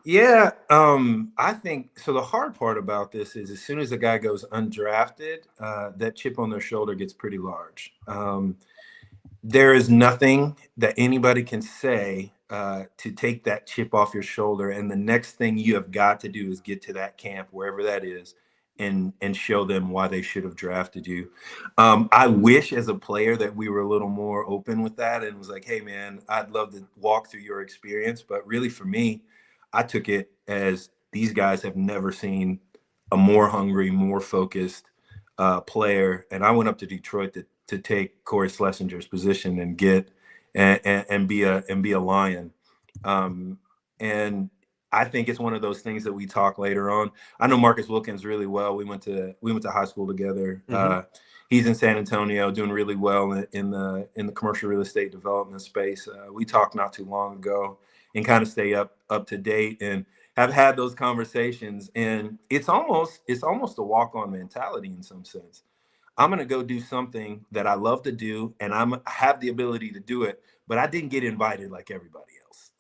Yeah, I think so. The hard part about this is as soon as a guy goes undrafted, that chip on their shoulder gets pretty large. There is nothing that anybody can say to take that chip off your shoulder. And the next thing you have got to do is get to that camp, wherever that is, and show them why they should have drafted you. I wish as a player that we were a little more open with that and was like, hey, man, I'd love to walk through your experience. But really for me, I took it as these guys have never seen a more hungry, more focused player. And I went up to Detroit to take Corey Schlesinger's position and be a Lion. And I think it's one of those things that we talk later on. I know Marcus Wilkins really well. We went to high school together. He's in San Antonio, doing really well in the commercial real estate development space. We talked not too long ago and kind of stay up to date and have had those conversations. And it's almost a walk-on mentality in some sense. I'm going to go do something that I love to do, and I have the ability to do it, but I didn't get invited like everybody else.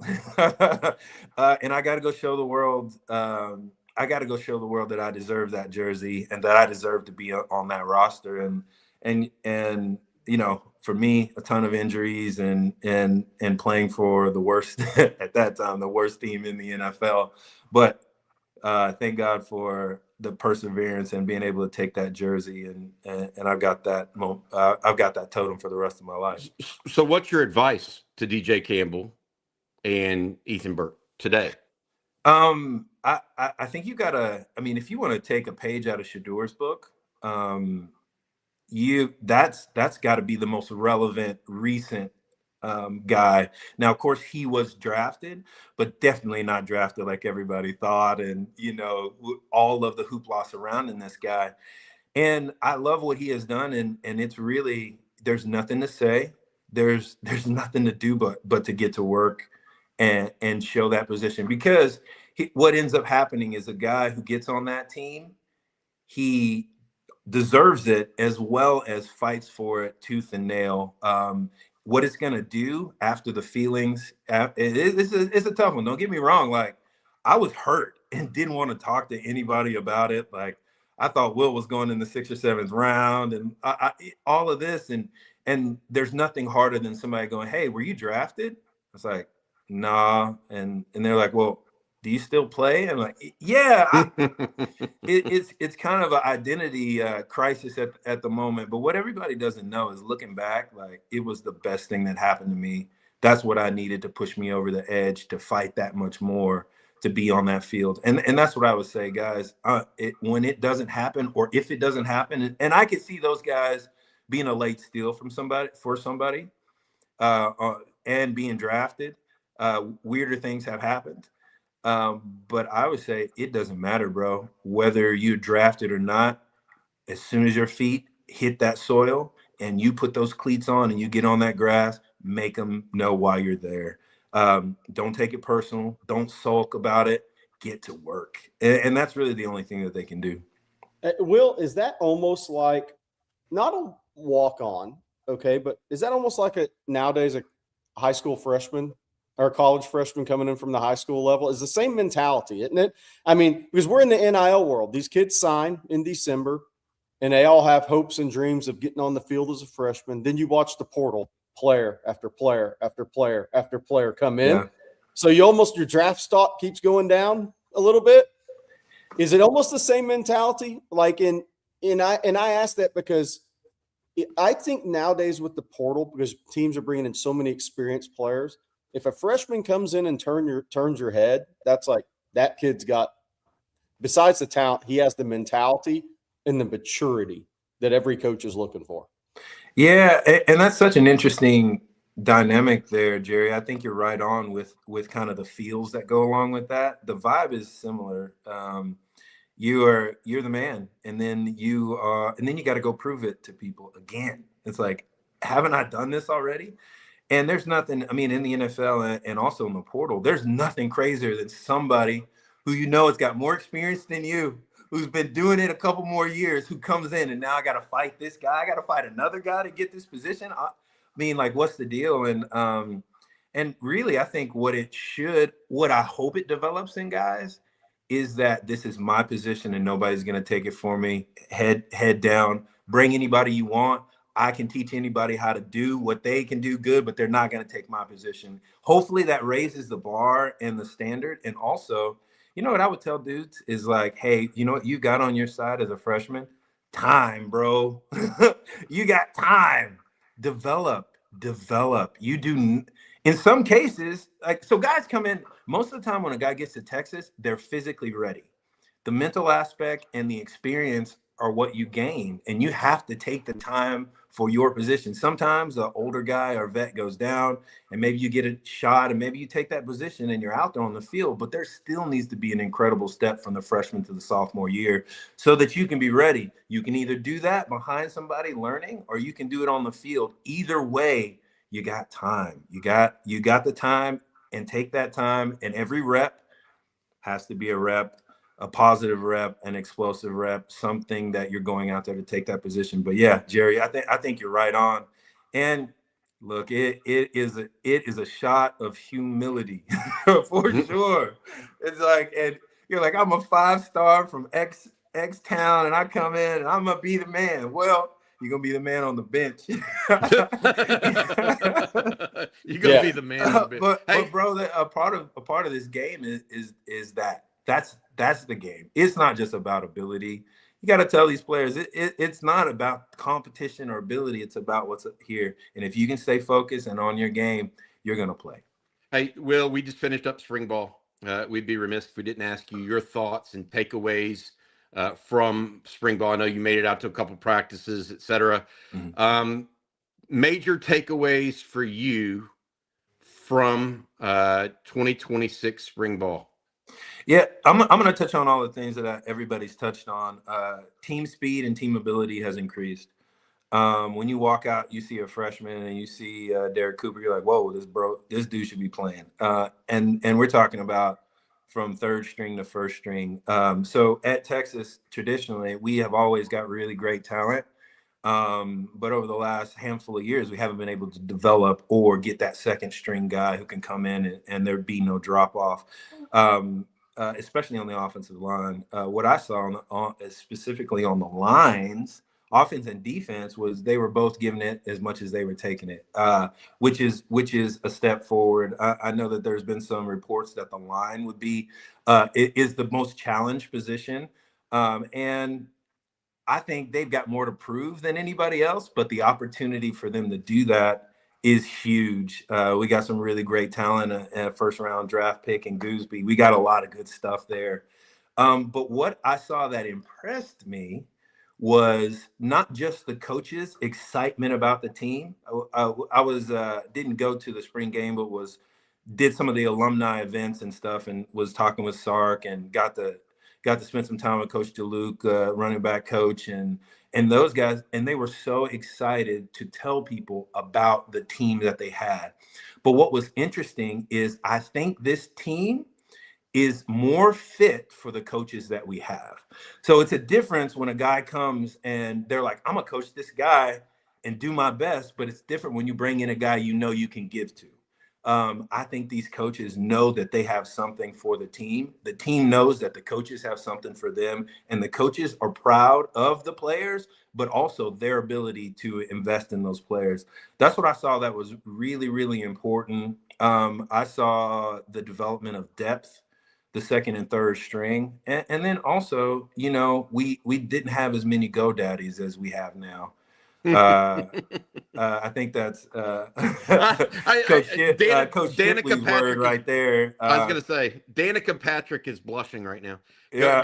And I got to go show the world. I got to go show the world that I deserve that jersey and that I deserve to be on that roster. And you know, for me, a ton of injuries and playing for the worst at that time, the worst team in the NFL. But thank God for the perseverance and being able to take that jersey, and I've got that I've got that totem for the rest of my life. So what's your advice to DJ Campbell and Ethan Burke today? I think you gotta, I mean, if you want to take a page out of Shadur's book, that's got to be the most relevant recent guy. Now, of course, he was drafted, but definitely not drafted like everybody thought, and you know, all of the hoopla surrounding this guy. And I love what he has done, and it's really, there's nothing to say. There's nothing to do but to get to work and show that position, because what ends up happening is a guy who gets on that team, he deserves it as well as fights for it tooth and nail. What it's going to do after the feelings, it's a tough one. Don't get me wrong. Like, I was hurt and didn't want to talk to anybody about it. Like, I thought Will was going in the 6th or 7th round, and all of this. And there's nothing harder than somebody going, "Hey, were you drafted?" It's like, "Nah." And they're like, "Well, do you still play?" I'm like, "Yeah." It's kind of an identity crisis at the moment. But what everybody doesn't know is, looking back, like, it was the best thing that happened to me. That's what I needed to push me over the edge, to fight that much more, to be on that field. And that's what I would say, guys. When it doesn't happen, or if it doesn't happen, and I could see those guys being a late steal for somebody, and being drafted. Weirder things have happened. But I would say it doesn't matter, bro, whether you're drafted or not. As soon as your feet hit that soil and you put those cleats on and you get on that grass, make them know why you're there. Don't take it personal. Don't sulk about it. Get to work. And that's really the only thing that they can do. Will, is that almost like, not a walk-on, okay, but is that almost like nowadays a high school freshman or a college freshman coming in from the high school level? Is the same mentality, isn't it? I mean, because we're in the NIL world. These kids sign in December, and they all have hopes and dreams of getting on the field as a freshman. Then you watch the portal, player after player after player after player come in. Yeah. So your draft stock keeps going down a little bit. Is it almost the same mentality? Like I ask that because I think nowadays with the portal, because teams are bringing in so many experienced players, if a freshman comes in and turns your head, that's like, that kid's got, besides the talent, he has the mentality and the maturity that every coach is looking for. Yeah, and that's such an interesting dynamic there, Jerry. I think you're right on with kind of the feels that go along with that. The vibe is similar. You're the man, and then you got to go prove it to people again. It's like, haven't I done this already? And there's nothing, I mean, in the NFL and also in the portal, there's nothing crazier than somebody who has got more experience than you, who's been doing it a couple more years, who comes in and now I got to fight this guy. I got to fight another guy to get this position. I mean, like, what's the deal? And really, I think what I hope it develops in guys is that this is my position and nobody's going to take it for me. Head down, bring anybody you want. I can teach anybody how to do what they can do good, but they're not going to take my position. Hopefully that raises the bar and the standard. And also, what I would tell dudes is like, hey, you know what you got on your side as a freshman? Time, bro. You got time. Develop. You do. In some cases, like, so guys come in, most of the time when a guy gets to Texas, they're physically ready. the mental aspect and the experience are what you gain, and you have to take the time for your position. Sometimes the older guy or vet goes down, and maybe you get a shot, and maybe you take that position and you're out there on the field, but there still needs to be an incredible step from the freshman to the sophomore year so that you can be ready. You can either do that behind somebody learning, or you can do it on the field. Either way, you got time. You got the time, and take that time, and every rep has to be a rep, a positive rep, an explosive rep, something that you're going out there to take that position. But yeah, Jerry, I think you're right on. And look, it is a shot of humility for sure. It's like, and you're like, I'm a 5-star from X town, and I come in and I'm gonna be the man. Well, you're gonna be the man on the bench. You're gonna be the man on the bench. But bro, a part of this game is that's the game. It's not just about ability. You got to tell these players it's not about competition or ability. It's about what's up here. And if you can stay focused and on your game, you're gonna play. Hey, Will, we just finished up spring ball. We'd be remiss if we didn't ask you your thoughts and takeaways from spring ball. I know you made it out to a couple practices, et cetera. Mm-hmm. Major takeaways for you from 2026 spring ball. Yeah, I'm going to touch on all the things that everybody's touched on. Team speed and team ability has increased. When you walk out, you see a freshman and you see Derek Cooper, you're like, whoa, this dude should be playing. And we're talking about from third string to first string. So at Texas, traditionally, we have always got really great talent. But over the last handful of years, we haven't been able to develop or get that second string guy who can come in and there be no drop off, especially on the offensive line. What I saw specifically on the lines, offense and defense, was they were both giving it as much as they were taking it, which is a step forward. I know that there's been some reports that the line would be it is the most challenged position, and I think they've got more to prove than anybody else, but the opportunity for them to do that is huge. We got some really great talent, a first-round draft pick in Gooseby. We got a lot of good stuff there. But what I saw that impressed me was not just the coaches' excitement about the team. I was didn't go to the spring game, but did some of the alumni events and stuff, and was talking with Sark and got to spend some time with Coach DeLuke, running back coach, and those guys, and they were so excited to tell people about the team that they had. But what was interesting is I think this team is more fit for the coaches that we have. So it's a difference when a guy comes and they're like, I'm gonna coach this guy and do my best, but it's different when you bring in a guy you can give to. I think these coaches know that they have something for the team. The team knows that the coaches have something for them, and the coaches are proud of the players, but also their ability to invest in those players. That's what I saw that was really, really important. I saw the development of depth, the second and third string. And then also, we didn't have as many GoDaddies as we have now. I think that's Coach Shipley's word right there. I was going to say, Danica Patrick is blushing right now. Yeah,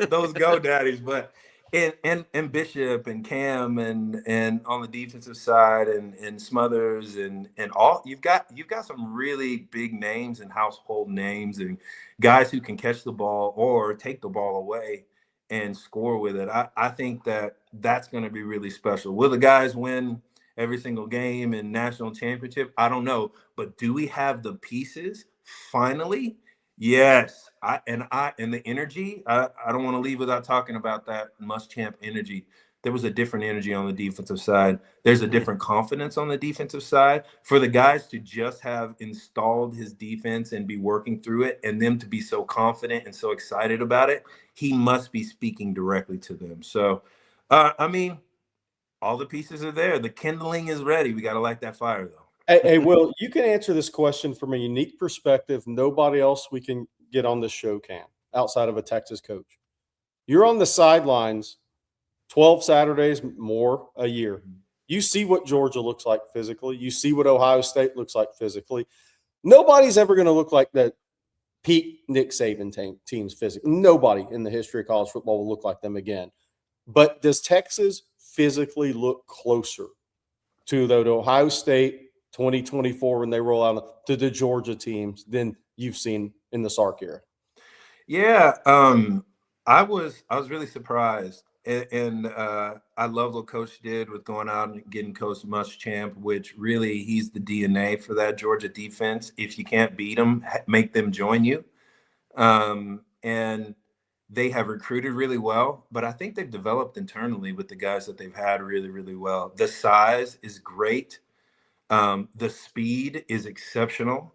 those GoDaddies, but and Bishop and Cam and on the defensive side and Smothers and all you've got some really big names and household names and guys who can catch the ball or take the ball away and score with it. I think that's going to be really special. Will the guys win every single game and national championship? I don't know, but do we have the pieces finally? Yes. And the energy, I don't want to leave without talking about that Muschamp energy. There was a different energy on the defensive side. There's a different confidence on the defensive side. For the guys to just have installed his defense and be working through it, and them to be so confident and so excited about it, he must be speaking directly to them. So, all the pieces are there. The kindling is ready. We got to light that fire, though. Hey, Will, you can answer this question from a unique perspective. Nobody else we can get on the show can, outside of a Texas coach. You're on the sidelines 12 Saturdays more a year. You see what Georgia looks like physically. You see what Ohio State looks like physically. Nobody's ever going to look like that peak Nick Saban teams physically. Nobody in the history of college football will look like them again. But does Texas physically look closer to the Ohio State 2024 when they roll out to the Georgia teams than you've seen in the Sark era? Yeah, I was really surprised, and I love what Coach did with going out and getting Coach Muschamp, which really he's the DNA for that Georgia defense. If you can't beat them, make them join you. And they have recruited really well, but I think they've developed internally with the guys that they've had really, really well. The size is great. The speed is exceptional.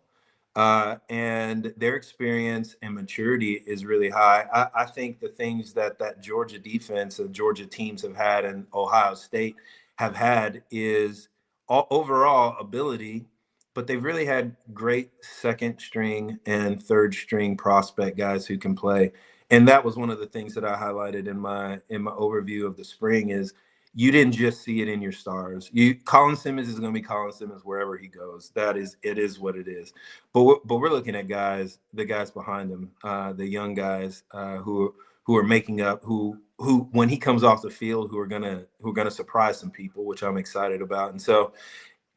And their experience and maturity is really high. I think the things that Georgia defense and Georgia teams have had and Ohio State have had is overall ability, but they've really had great second string and third string prospect guys who can play. And that was one of the things that I highlighted in my overview of the spring is you didn't just see it in your stars. Colin Simmons is going to be Colin Simmons wherever he goes. It is what it is. But we're looking at the guys behind him, the young guys who are making up, who when he comes off the field, who are gonna surprise some people, which I'm excited about. And so,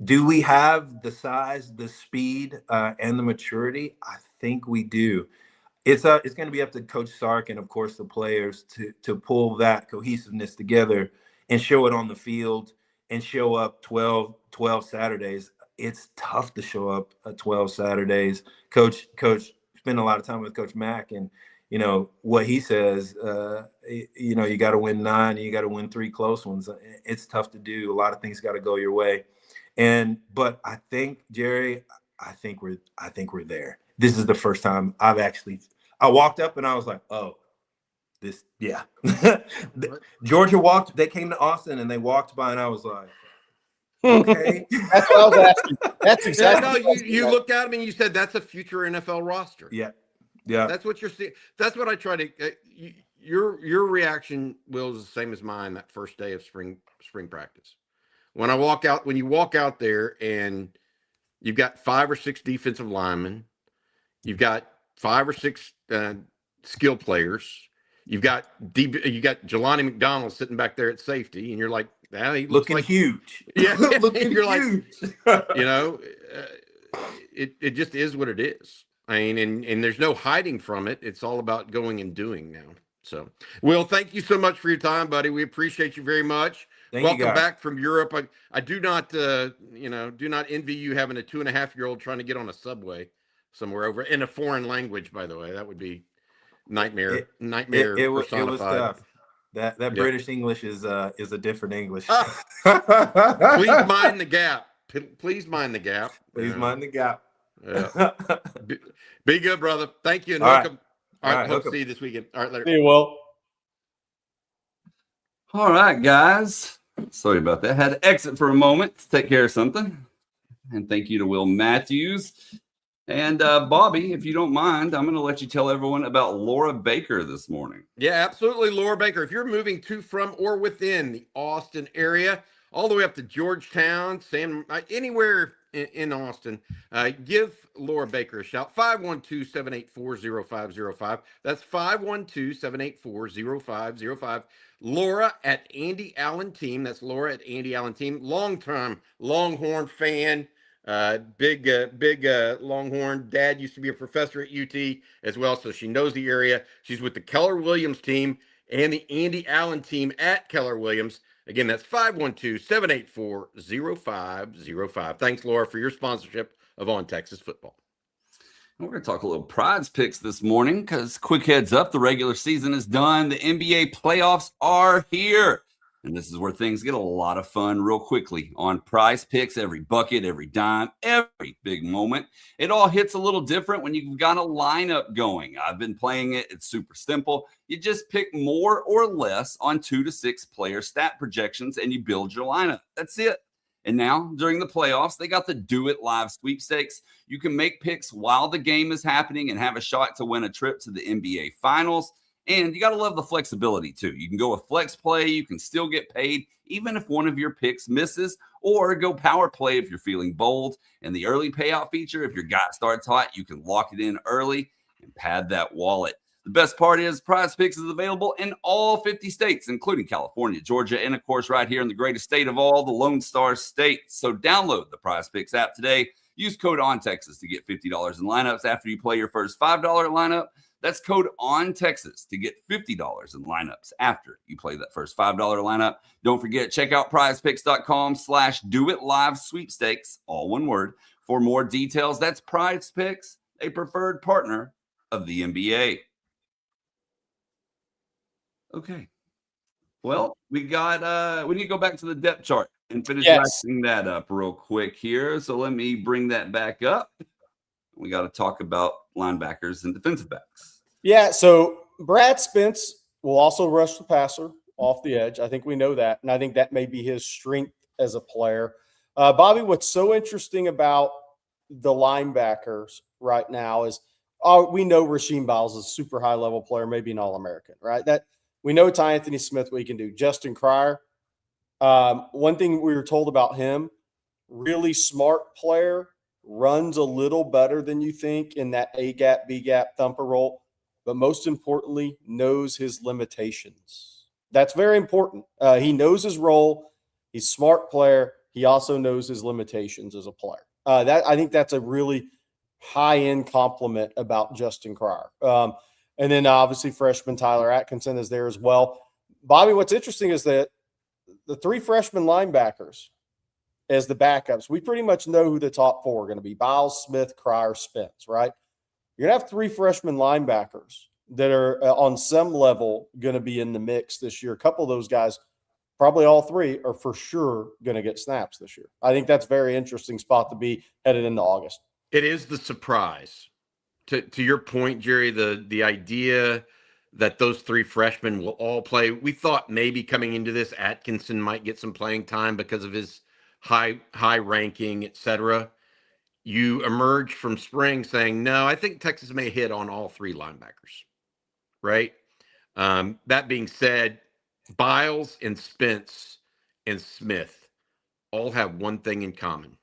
do we have the size, the speed, and the maturity? I think we do. It's going to be up to Coach Sark and, of course, the players to pull that cohesiveness together and show it on the field and show up 12 Saturdays. It's tough to show up 12 Saturdays. Coach spent a lot of time with Coach Mack, and what he says. You got to win 9, and you got to win 3 close ones. It's tough to do. A lot of things got to go your way, but I think, Jerry, I think we're there. This is the first time I walked up and I was like, oh, this, yeah. Georgia they came to Austin and they walked by and I was like, okay. That's what I was asking. That's exactly. No, you looked at him and you said, that's a future NFL roster. Yeah. That's what you're seeing. That's what I try to, your reaction, Will, is the same as mine that first day of spring practice. When you walk out there and you've got 5 or 6 defensive linemen, you've got 5 or 6 skill players. You've got Jelani McDonald sitting back there at safety, and you're like, he looks looking like huge. Yeah, looking you're huge. It just is what it is. I mean, and there's no hiding from it. It's all about going and doing now. So, Will, thank you so much for your time, buddy. We appreciate you very much. Welcome back from Europe. I do not envy you having a 2.5-year-old trying to get on a subway somewhere over in a foreign language, by the way. That would be nightmare. It was tough. That British English is a different English. Please mind the gap. Please mind the gap. Please mind the gap. Yeah. Be good, brother. Thank you. And welcome. All right. Hope to see you this weekend. All right, later. See you, Will. All right, guys. Sorry about that. Had to exit for a moment to take care of something. And thank you to Will Matthews. And Bobby, if you don't mind, I'm going to let you tell everyone about Laura Baker this morning. Yeah, absolutely. Laura Baker. If you're moving to, from, or within the Austin area, all the way up to Georgetown, anywhere in Austin, give Laura Baker a shout. 512-784-0505. That's 512-784-0505. Laura at Andy Allen Team. That's Laura at Andy Allen Team. Long-term Longhorn fan. Big Longhorn. Dad used to be a professor at UT as well, so she knows the area. She's with the Keller Williams team and the Andy Allen team at Keller Williams. Again, that's 512-784-0505. Thanks, Laura, for your sponsorship of On Texas Football. We're going to talk a little prize picks this morning because, quick heads up, the regular season is done. The NBA playoffs are here. And this is where things get a lot of fun real quickly. On Prize Picks, every bucket, every dime, every big moment, it all hits a little different when you've got a lineup going. I've been playing it. It's super simple. You just pick more or less on 2 to 6 player stat projections, and you build your lineup. That's it. And now, during the playoffs, they got the Do It Live sweepstakes. You can make picks while the game is happening and have a shot to win a trip to the NBA Finals. And you got to love the flexibility, too. You can go with flex play. You can still get paid, even if one of your picks misses, or go power play if you're feeling bold. And the early payout feature, if your guy starts hot, you can lock it in early. and pad that wallet. The best part is Prize Picks is available in all 50 states, including California, Georgia, and of course right here in the greatest state of all, the Lone Star State. So download the Prize Picks app today. Use code ONTEXAS to get $50 in lineups after you play your first $5 lineup. That's code ONTEXAS to get $50 in lineups after you play that first $5 lineup. Don't forget, check out prizepicks.com/doitlive sweepstakes, all one word, for more details. That's Prize Picks, a preferred partner of the NBA. Okay. Well, we need to go back to the depth chart and finish wrapping that up real quick here. So let me bring that back up. We got to talk about linebackers and defensive backs. Yeah, so Brad Spence will also rush the passer off the edge. I think we know that, and I think that may be his strength as a player. Bobby, what's so interesting about the linebackers right now is we know Rasheem Biles is a super high-level player, maybe an All-American, right? That we know Ty Anthony Smith, what he can do. Justin Cryer, one thing we were told about him, really smart player, runs a little better than you think in that A-gap, B-gap thumper role, but most importantly, knows his limitations. That's very important. He knows his role. He's a smart player. He also knows his limitations as a player. I think that's a really high-end compliment about Justin Cryer. And then obviously freshman Tyler Atkinson is there as well. Bobby, what's interesting is that the three freshman linebackers as the backups, we pretty much know who the top four are going to be: Biles, Smith, Cryer, Spence, right? You're going to have three freshman linebackers that are on some level going to be in the mix this year. A couple of those guys, probably all three, are for sure going to get snaps this year. I think that's a very interesting spot to be headed into August. It is the surprise. To your point, Jerry, the idea that those three freshmen will all play. We thought maybe coming into this, Atkinson might get some playing time because of his high ranking, et cetera. You emerge from spring saying, no, I think Texas may hit on all three linebackers, right? That being said, Biles and Spence and Smith all have one thing in common.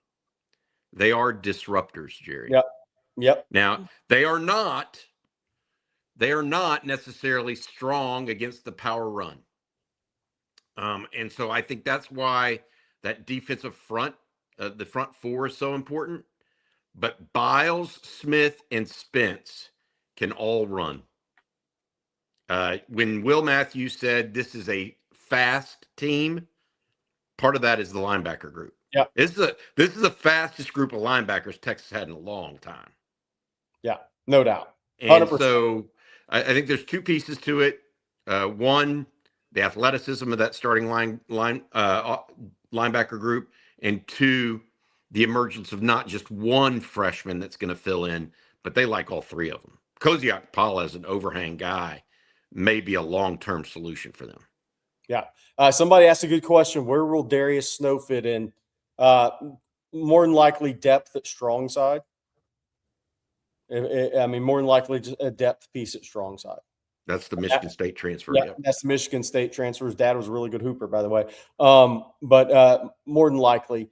They are disruptors, Jerry. Yep. Now, they are not necessarily strong against the power run. And so I think that's why that defensive front, the front four, is so important. But Biles, Smith, and Spence can all run. When Will Matthews said this is a fast team, part of that is the linebacker group. Yeah. This is the fastest group of linebackers Texas had in a long time. Yeah, no doubt. 100%. And 100%. so I think there's two pieces to it. One, the athleticism of that starting linebacker group, and two, the emergence of not just one freshman that's going to fill in, but they like all three of them. Koziak Paul as an overhang guy may be a long-term solution for them. Yeah. Somebody asked a good question. Where will Darius Snow fit in? More than likely depth at strong side. More than likely just a depth piece at strong side. That's the Michigan State transfer. Yeah, that's the Michigan State transfer. His dad was a really good hooper, by the way. But more than likely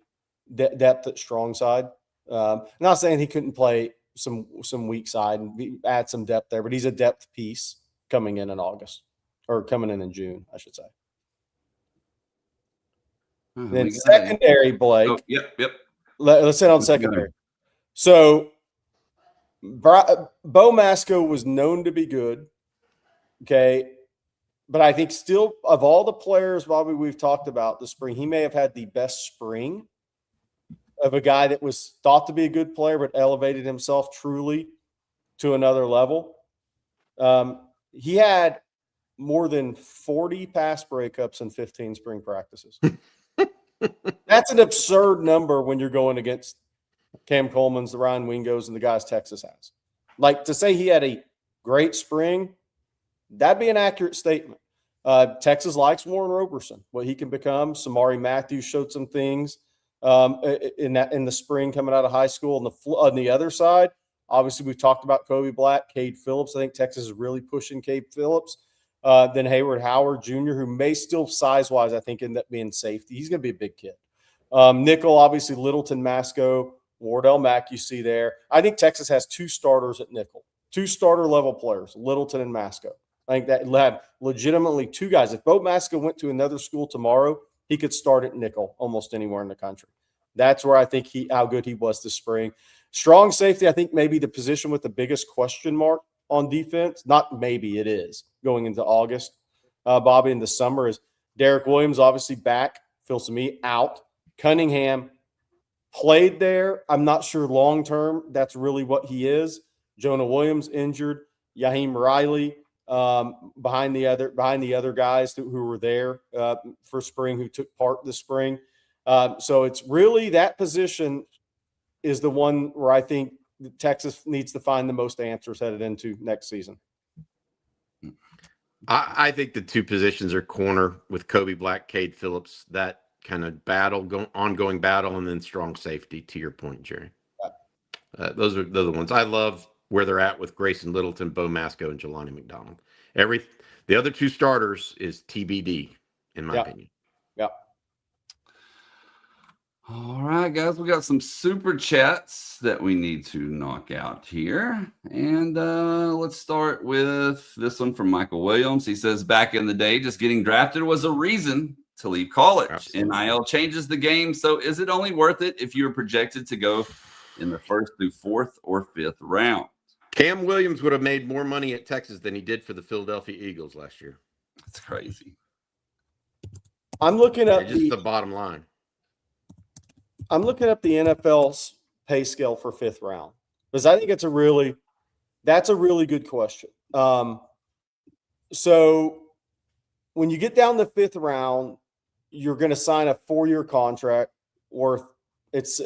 depth at strong side. Not saying he couldn't play some weak side and add some depth there, but he's a depth piece coming in August, or coming in June, I should say. Then secondary, Blake. Oh, yep. Let's hit on secondary. So Bo Masco was known to be good, okay, but I think still of all the players, Bobby, we've talked about this spring, he may have had the best spring of a guy that was thought to be a good player but elevated himself truly to another level. He had more than 40 pass breakups in 15 spring practices. That's an absurd number when you're going against Cam Coleman's, the Ryan Wingos, and the guys Texas has. Like, to say he had a great spring, that'd be an accurate statement. Texas likes Warren Roberson, what he can become. Samari Matthews showed some things in the spring coming out of high school. On the other side, obviously we've talked about Kobe Black, Cade Phillips. I think Texas is really pushing Cade Phillips. Then Hayward Howard Jr., who may still size-wise, I think, end up being safety. He's going to be a big kid. Nickel, obviously Littleton, Masco, Wardell Mack you see there. I think Texas has two starters at nickel. 2 starter level players, Littleton and Masco. I think that have legitimately 2 guys. If Bo Masco went to another school tomorrow, he could start at nickel almost anywhere in the country. That's where I think how good he was this spring. Strong safety, I think maybe the position with the biggest question mark on defense. Not maybe, it is going into August. Bobby, in the summer is Derek Williams, obviously back. Feels to me out. Cunningham played there. I'm not sure long term that's really what he is. Jonah Williams injured. Yaheem Riley behind the other guys who were there for spring, who took part this spring. So it's really that position is the one where I think Texas needs to find the most answers headed into next season. I think the 2 positions are corner with Kobe Black, Cade Phillips, that kind of ongoing battle, and then strong safety, to your point, Jerry. Those are the ones. I love where they're at with Grayson Littleton, Bo Masco, and Jelani McDonald. The other 2 starters is TBD, in my opinion. Yep. All right, guys, we got some super chats that we need to knock out here. And let's start with this one from Michael Williams. He says, back in the day, just getting drafted was a reason to leave college. Absolutely. NIL changes the game. So is it only worth it if you're projected to go in the 1st through 4th or 5th round? Cam Williams would have made more money at Texas than he did for the Philadelphia Eagles last year. That's crazy. I'm looking up Just the bottom line. I'm looking up the NFL's pay scale for 5th round because I think that's a really good question. So when you get down the 5th round, you're going to sign a 4-year contract worth, it's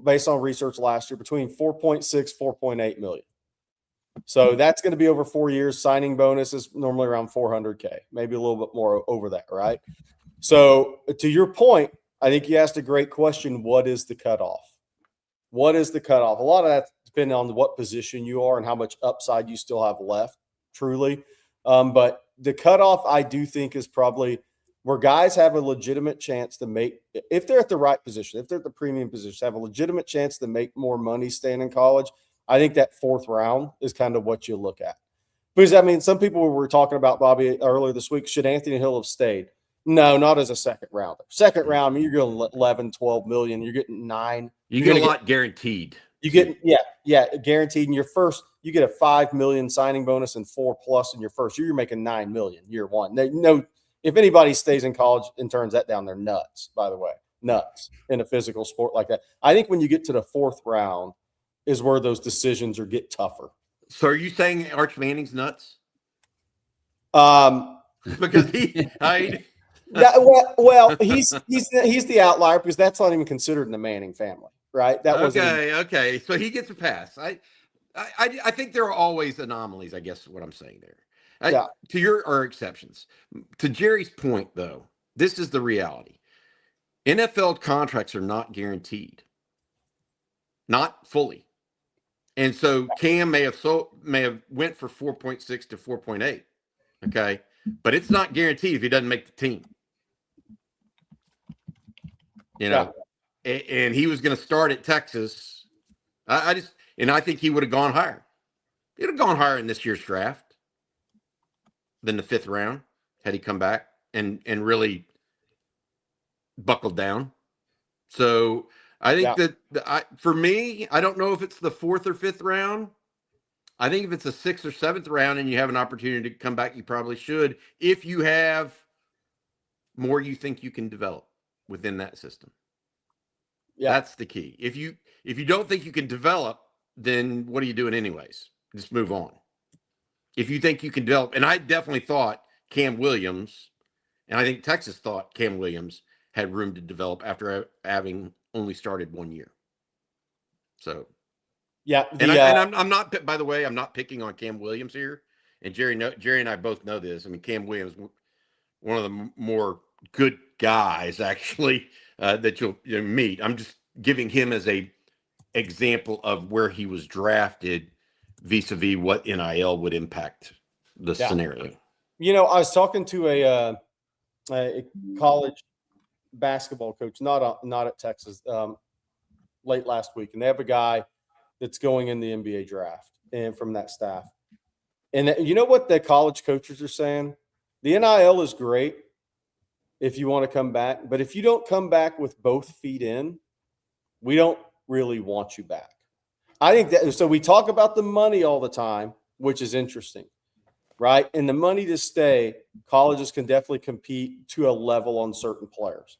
based on research last year, between 4.6, 4.8 million. So that's going to be over 4 years. Signing bonus is normally around $400K, maybe a little bit more over that, right? So to your point, I think you asked a great question. What is the cutoff? What is the cutoff? A lot of that depends on what position you are and how much upside you still have left, truly. But the cutoff, I do think, is probably where guys have a legitimate chance to make, if they're at the right position, if they're at the premium position, have a legitimate chance to make more money staying in college. I think that 4th round is kind of what you look at. Because, I mean, some people were talking about, Bobby, earlier this week, should Anthony Hill have stayed? No, not as a 2nd rounder. 2nd round, I mean, you're going 11, 12 million. You're getting 9. You get a lot guaranteed. You get, guaranteed. In your first, you get a 5 million signing bonus and 4+ in your first year. You're making 9 million year one. If anybody stays in college and turns that down, they're nuts, by the way. Nuts in a physical sport like that. I think when you get to the 4th round is where those decisions get tougher. So are you saying Arch Manning's nuts? Because Yeah, well, he's the outlier because that's not even considered in the Manning family, right? That wasn't okay. So he gets a pass. I think there are always anomalies. I guess what I'm saying there. Or exceptions. To Jerry's point, though, this is the reality. NFL contracts are not guaranteed, not fully, and so Cam may have went for 4.6 to 4.8. Okay, but it's not guaranteed if he doesn't make the team. And he was going to start at Texas. I think he would have gone higher. He'd have gone higher in this year's draft than the 5th round had he come back and really buckled down. So I think that for me, I don't know if it's the 4th or 5th round. I think if it's a 6th or 7th round and you have an opportunity to come back, you probably should, if you have more you think you can develop within that system. Yeah. That's the key. If you don't think you can develop, then what are you doing anyways? Just move on. If you think you can develop, and I definitely thought Cam Williams, and I think Texas thought Cam Williams had room to develop after having only started 1 year. So, yeah. I'm not, by the way, I'm not picking on Cam Williams here. And Jerry and I both know this. I mean, Cam Williams, one of the more good guys, actually, that you'll meet. I'm just giving him as a example of where he was drafted vis-a-vis what NIL would impact the scenario. I was talking to a college basketball coach, not at Texas, late last week, and they have a guy that's going in the NBA draft. and from that staff. And you know what the college coaches are saying? The NIL is great if you want to come back, but if you don't come back with both feet in, we don't really want you back. I think that, so we talk about the money all the time, which is interesting, right? And the money to stay, colleges can definitely compete to a level on certain players.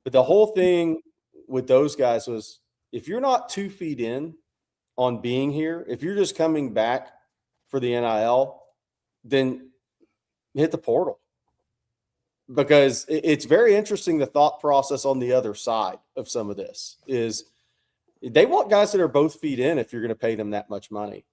But the whole thing with those guys was, if you're not 2 feet in on being here, if you're just coming back for the NIL, then hit the portal. Because it's very interesting, the thought process on the other side of some of this is they want guys that are both feet in if you're going to pay them that much money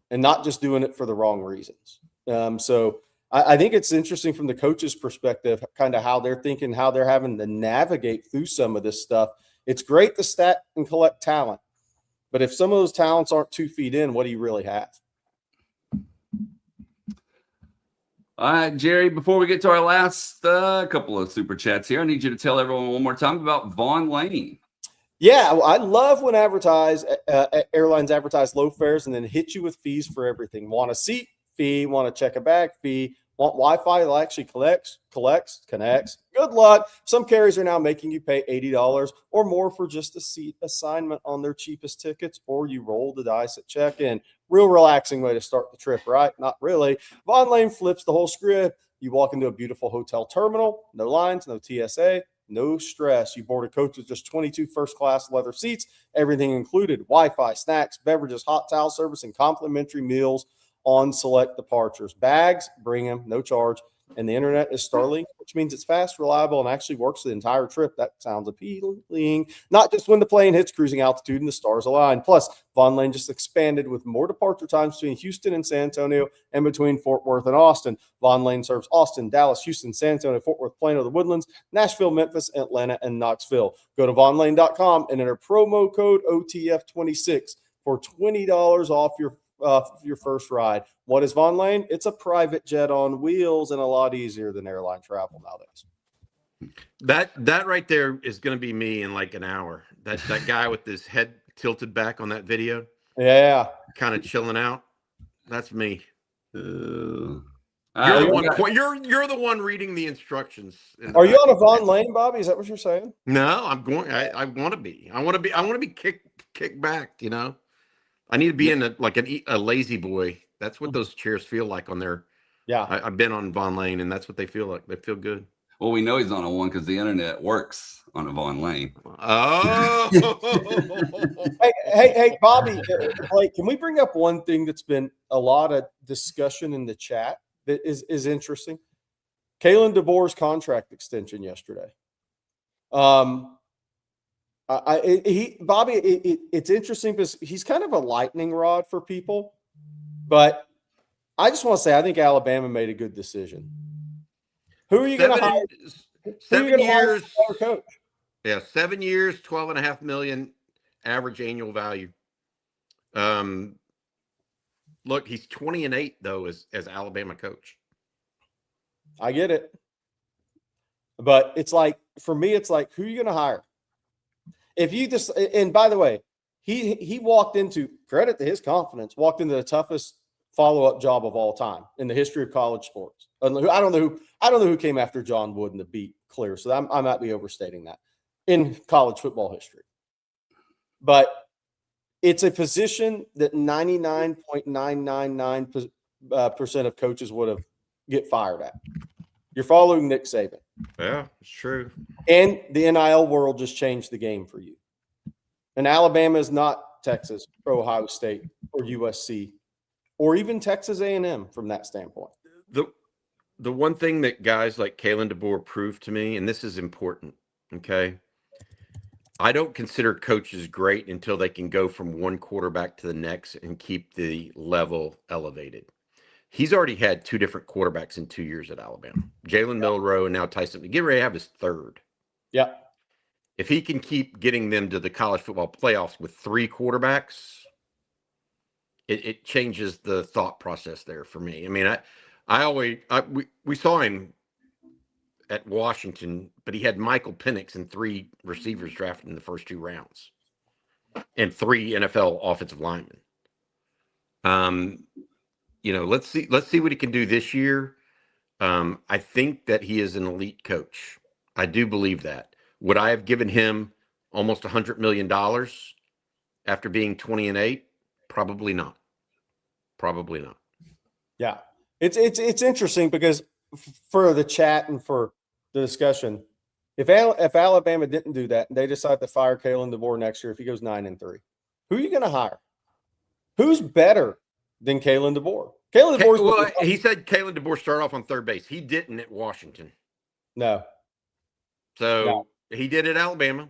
and not just doing it for the wrong reasons. So I think it's interesting from the coach's perspective, kind of how they're thinking, how they're having to navigate through some of this stuff. It's great to stat and collect talent, but if some of those talents aren't 2 feet in, what do you really have? All right, Jerry, before we get to our last couple of super chats here, I need you to tell everyone one more time about Vaughn Lane. Yeah, I love when airlines advertise low fares and then hit you with fees for everything. Want a seat? Fee. Want to check a bag? Fee. Want Wi-Fi that actually connects? Good luck. Some carriers are now making you pay $80 or more for just a seat assignment on their cheapest tickets, or you roll the dice at check-in. Real relaxing way to start the trip, right? Not really. Vaughn Lane flips the whole script. You walk into a beautiful hotel terminal, no lines, no TSA, no stress. You board a coach with just 22 first-class leather seats, everything included: Wi-Fi, snacks, beverages, hot towel service, and complimentary meals on select departures. Bags, bring them, no charge. And the internet is Starlink, which means it's fast, reliable, and actually works the entire trip. That sounds appealing. Not just when the plane hits cruising altitude and the stars align. Plus, Vaughn Lane just expanded with more departure times between Houston and San Antonio and between Fort Worth and Austin. Vaughn Lane serves Austin, Dallas, Houston, San Antonio, Fort Worth, Plano, the Woodlands, Nashville, Memphis, Atlanta, and Knoxville. Go to vaughnlane.com and enter promo code OTF26 for $20 off your first ride. What is Vaughn Lane? It's a private jet on wheels and a lot easier than airline travel nowadays. That right there is going to be me in like an hour. That guy with his head tilted back on that video, Yeah, kind of chilling out. That's me. You're You're the one reading the instructions. Are you on a Vaughn Lane, Bobby? Is that what you're saying? No, I'm going. I want to be. I want to be kicked back. You know, I need to be in a lazy boy. That's what those chairs feel like on there. Yeah, I've been on Vaughn Lane, and that's what they feel like. They feel good. Well, we know he's on a one because the internet works on a Vaughn Lane. Oh, hey, Bobby, Blake, can we bring up one thing that's been a lot of discussion in the chat that is interesting? Kalen DeBoer's contract extension yesterday. It's interesting because he's kind of a lightning rod for people, but I just want to say I think Alabama made a good decision. Who are you going to hire? 7 years. Coach? Yeah, 7 years, $12.5 million average annual value. Look, he's 20-8 though as Alabama coach. I get it, but it's like, for me, it's like, who are you going to hire? If you just, and by the way, he walked into, credit to his confidence, walked into the toughest follow-up job of all time in the history of college sports. I don't know who came after John Wooden to beat Clear, so I might be overstating that in college football history. But it's a position that 99.999% of coaches would get fired at. You're following Nick Saban. Yeah, it's true. And the NIL world just changed the game for you. And Alabama is not Texas or Ohio State or USC or even Texas A&M from that standpoint. The one thing that guys like Kalen DeBoer proved to me, and this is important, okay? I don't consider coaches great until they can go from one quarterback to the next and keep the level elevated. He's already had 2 different quarterbacks in 2 years at Alabama. Jalen Milroe and now Tyson. Get ready to have his third. Yeah. If he can keep getting them to the college football playoffs with 3 quarterbacks, it changes the thought process there for me. I mean, we saw him at Washington, but he had Michael Penix and 3 receivers drafted in the first 2 rounds and 3 NFL offensive linemen. Let's see what he can do this year. I think that he is an elite coach. I do believe that. Would I have given him almost $100 million after being 20-8? Probably not. Probably not. Yeah. It's interesting because for the chat and for the discussion, if Alabama didn't do that and they decide to fire Kalen DeBoer next year, if he goes 9-3, who are you going to hire? Who's better than Kalen DeBoer? Kalen DeBoer's Well, he said Kalen DeBoer started off on third base. He didn't at Washington. no. So he did at Alabama.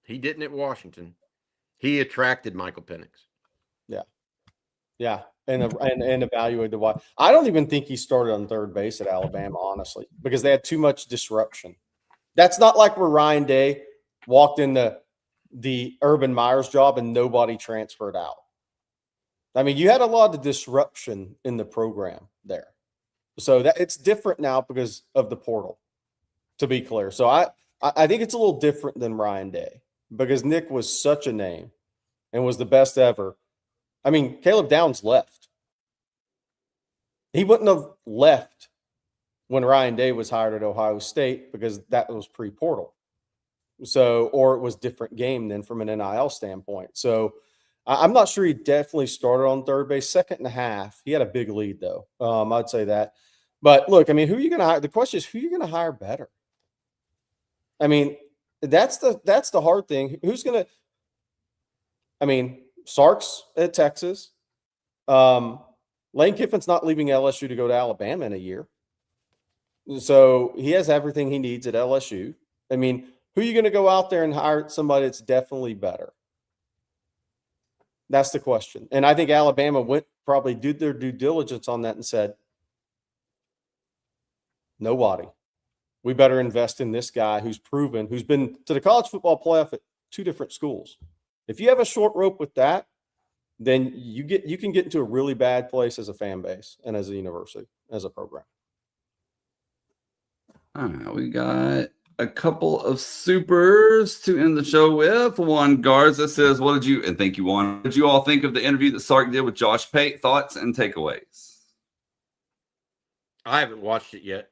He didn't at Washington. He attracted Michael Penix. Yeah. And evaluated why. I don't even think he started on third base at Alabama, honestly, because they had too much disruption. That's not like where Ryan Day walked in the Urban Meyer's job and nobody transferred out. I mean, you had a lot of disruption in the program there. So that it's different now because of the portal, to be clear. So I think it's a little different than Ryan Day because Nick was such a name and was the best ever. I mean, Caleb Downs left. He wouldn't have left when Ryan Day was hired at Ohio State because that was pre-portal. So, or it was different game than from an NIL standpoint. So I'm not sure he definitely started on third base. Second and a half, he had a big lead though. I'd say that. But look, I mean, who are you going to hire? The question is, who are you going to hire better? I mean, that's the hard thing. Who's going to? I mean, Sark's at Texas. Lane Kiffin's not leaving LSU to go to Alabama in a year. So he has everything he needs at LSU. I mean, who are you going to go out there and hire somebody that's definitely better? That's the question. And I think Alabama probably did their due diligence on that and said, nobody. We better invest in this guy who's proven, who's been to the college football playoff at 2 different schools. If you have a short rope with that, then you can get into a really bad place as a fan base and as a university, as a program. All right, we got a couple of supers to end the show with. One Garza says, and thank you, Juan. What did you all think of the interview that Sark did with Josh Pate? Thoughts and takeaways? I haven't watched it yet.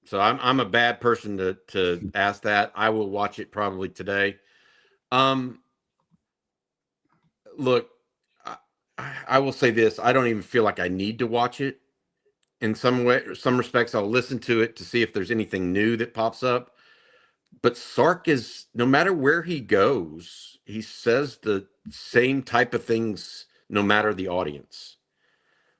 So I'm a bad person to ask that. I will watch it probably today. Look, I will say this. I don't even feel like I need to watch it. In some respects, I'll listen to it to see if there's anything new that pops up. But Sark is, no matter where he goes, he says the same type of things no matter the audience.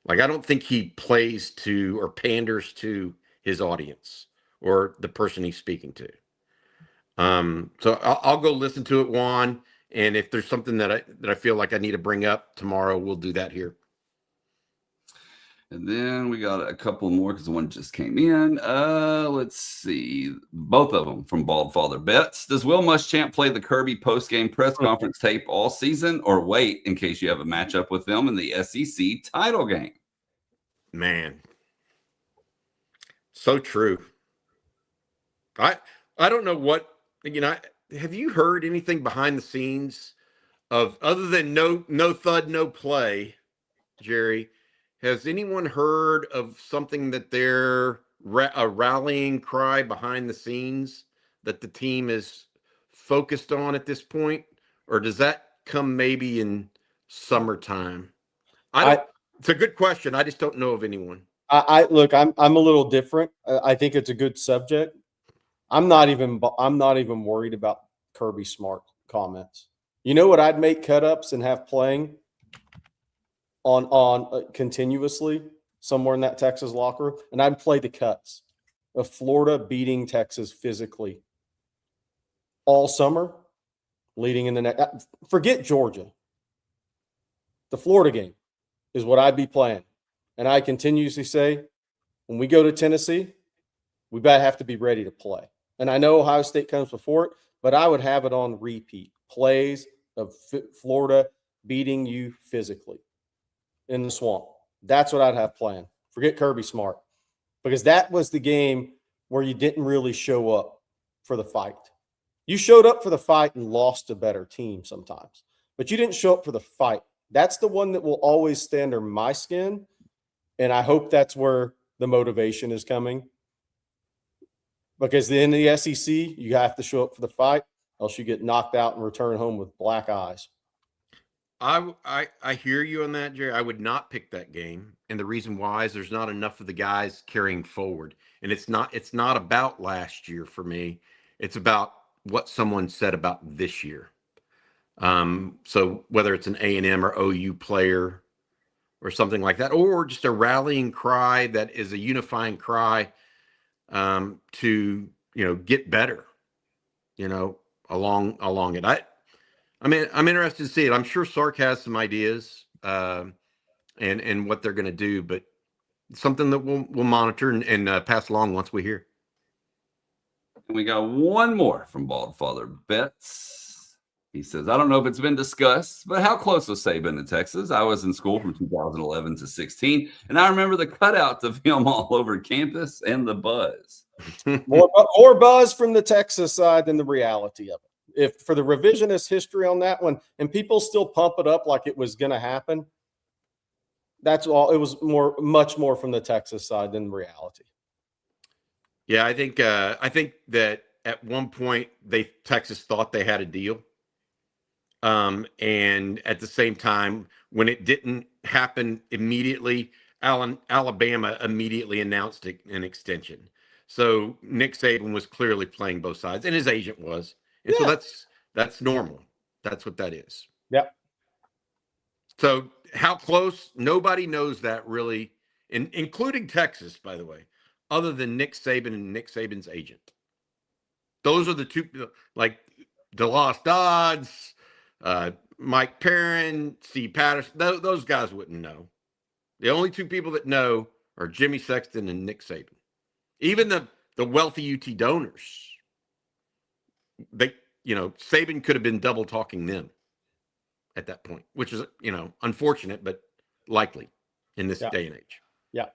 Like, I don't think he plays to or panders to his audience or the person he's speaking to. So I'll go listen to it, Juan. And if there's something that I feel like I need to bring up tomorrow, we'll do that here. And then we got a couple more because one just came in. Let's see. Both of them from Bald Father Betts. Does Will Muschamp play the Kirby post-game press conference tape all season or wait in case you have a matchup with them in the SEC title game? Man. So true. I don't know what, have you heard anything behind the scenes of, other than no thud, no play, Jerry? Has anyone heard of something that they're a rallying cry behind the scenes that the team is focused on at this point? Or does that come maybe in summertime? It's a good question. I just don't know of anyone. Look, I'm a little different. I think it's a good subject. I'm not even worried about Kirby Smart comments. You know what I'd make cut-ups and have playing on continuously somewhere in that Texas locker room, and I'd play the cuts of Florida beating Texas physically all summer, leading in the next. Forget Georgia. The Florida game is what I'd be playing, and I continuously say, when we go to Tennessee, we better have to be ready to play. And I know Ohio State comes before it, but I would have it on repeat. Plays of Florida beating you physically in the swamp. That's what I'd have planned. Forget Kirby Smart, because that was the game where you didn't really show up for the fight. You showed up for the fight and lost a better team sometimes. but you didn't show up for the fight. That's the one that will always stay under my skin. And I hope that's where the motivation is coming. Because in the SEC, you have to show up for the fight, else you get knocked out and return home with black eyes. I hear you on that, Jerry. I would not pick that game, and the reason why is there's not enough of the guys carrying forward, and it's not about last year for me. It's about what someone said about this year. So whether it's an A&M or OU player or something like that, or just a rallying cry that is a unifying cry to get better, along it. I'm interested to see it. I'm sure Sark has some ideas and what they're going to do, but something that we'll monitor and pass along once we hear. And we got one more from Bald Father Betts. He says, I don't know if it's been discussed, but how close was Saban to Texas? I was in school from 2011 to 16, and I remember the cutouts of him all over campus and the buzz. More buzz from the Texas side than the reality of it. If for the revisionist history on that one, and people still pump it up like it was going to happen, that's all. It was much more from the Texas side than reality. Yeah, I think that at one point Texas thought they had a deal. And at the same time, when it didn't happen immediately, Alabama immediately announced an extension. So Nick Saban was clearly playing both sides, and his agent was. And so that's normal. That's what that is. Yep. So how close? Nobody knows that really, including Texas, by the way, other than Nick Saban and Nick Saban's agent. Those are the two, like DeLoss Dodds, Mike Perrin, Steve Patterson. Those guys wouldn't know. The only two people that know are Jimmy Sexton and Nick Saban. Even the wealthy UT donors, Saban could have been double talking them at that point, which is, unfortunate, but likely in this day and age. Yeah.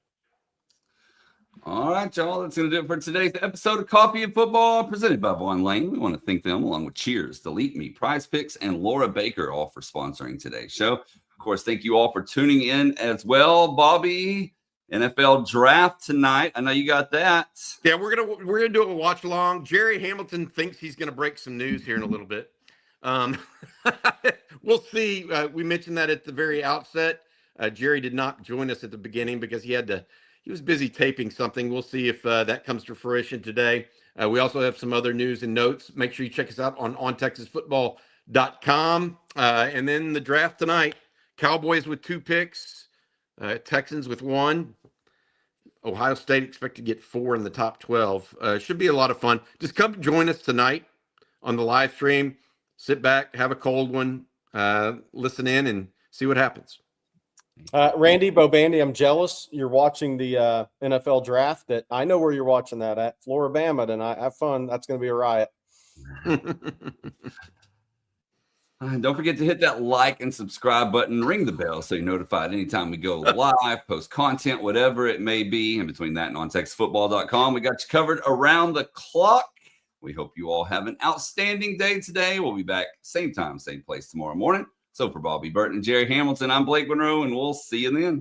All right, y'all. That's going to do it for today's episode of Coffee and Football presented by Vaughn Lane. We want to thank them along with Cheers, Delete Me, Prize Picks, and Laura Baker all for sponsoring today's show. Of course, thank you all for tuning in as well. Bobby, NFL draft tonight. I know you got that. Yeah, we're gonna do a watch along. Jerry Hamilton thinks he's gonna break some news here in a little bit. We'll see. We mentioned that at the very outset. Jerry did not join us at the beginning because he was busy taping something. We'll see if that comes to fruition today. We also have some other news and notes. Make sure you check us out on ontexasfootball.com. And then the draft tonight, Cowboys with 2 picks, Texans with 1. Ohio State expected to get 4 in the top 12. Should be a lot of fun. Just come join us tonight on the live stream. Sit back, have a cold one, listen in, and see what happens. Randy Bobandy, I'm jealous. You're watching the NFL draft. That I know where you're watching that at, Floribama tonight. Have fun. That's going to be a riot. Don't forget to hit that like and subscribe button, ring the bell so you're notified anytime we go live, post content, whatever it may be. And between that and ontexasfootball.com, we got you covered around the clock. We hope you all have an outstanding day today. We'll be back same time, same place tomorrow morning. So for Bobby Burton and Jerry Hamilton, I'm Blake Monroe, and we'll see you then.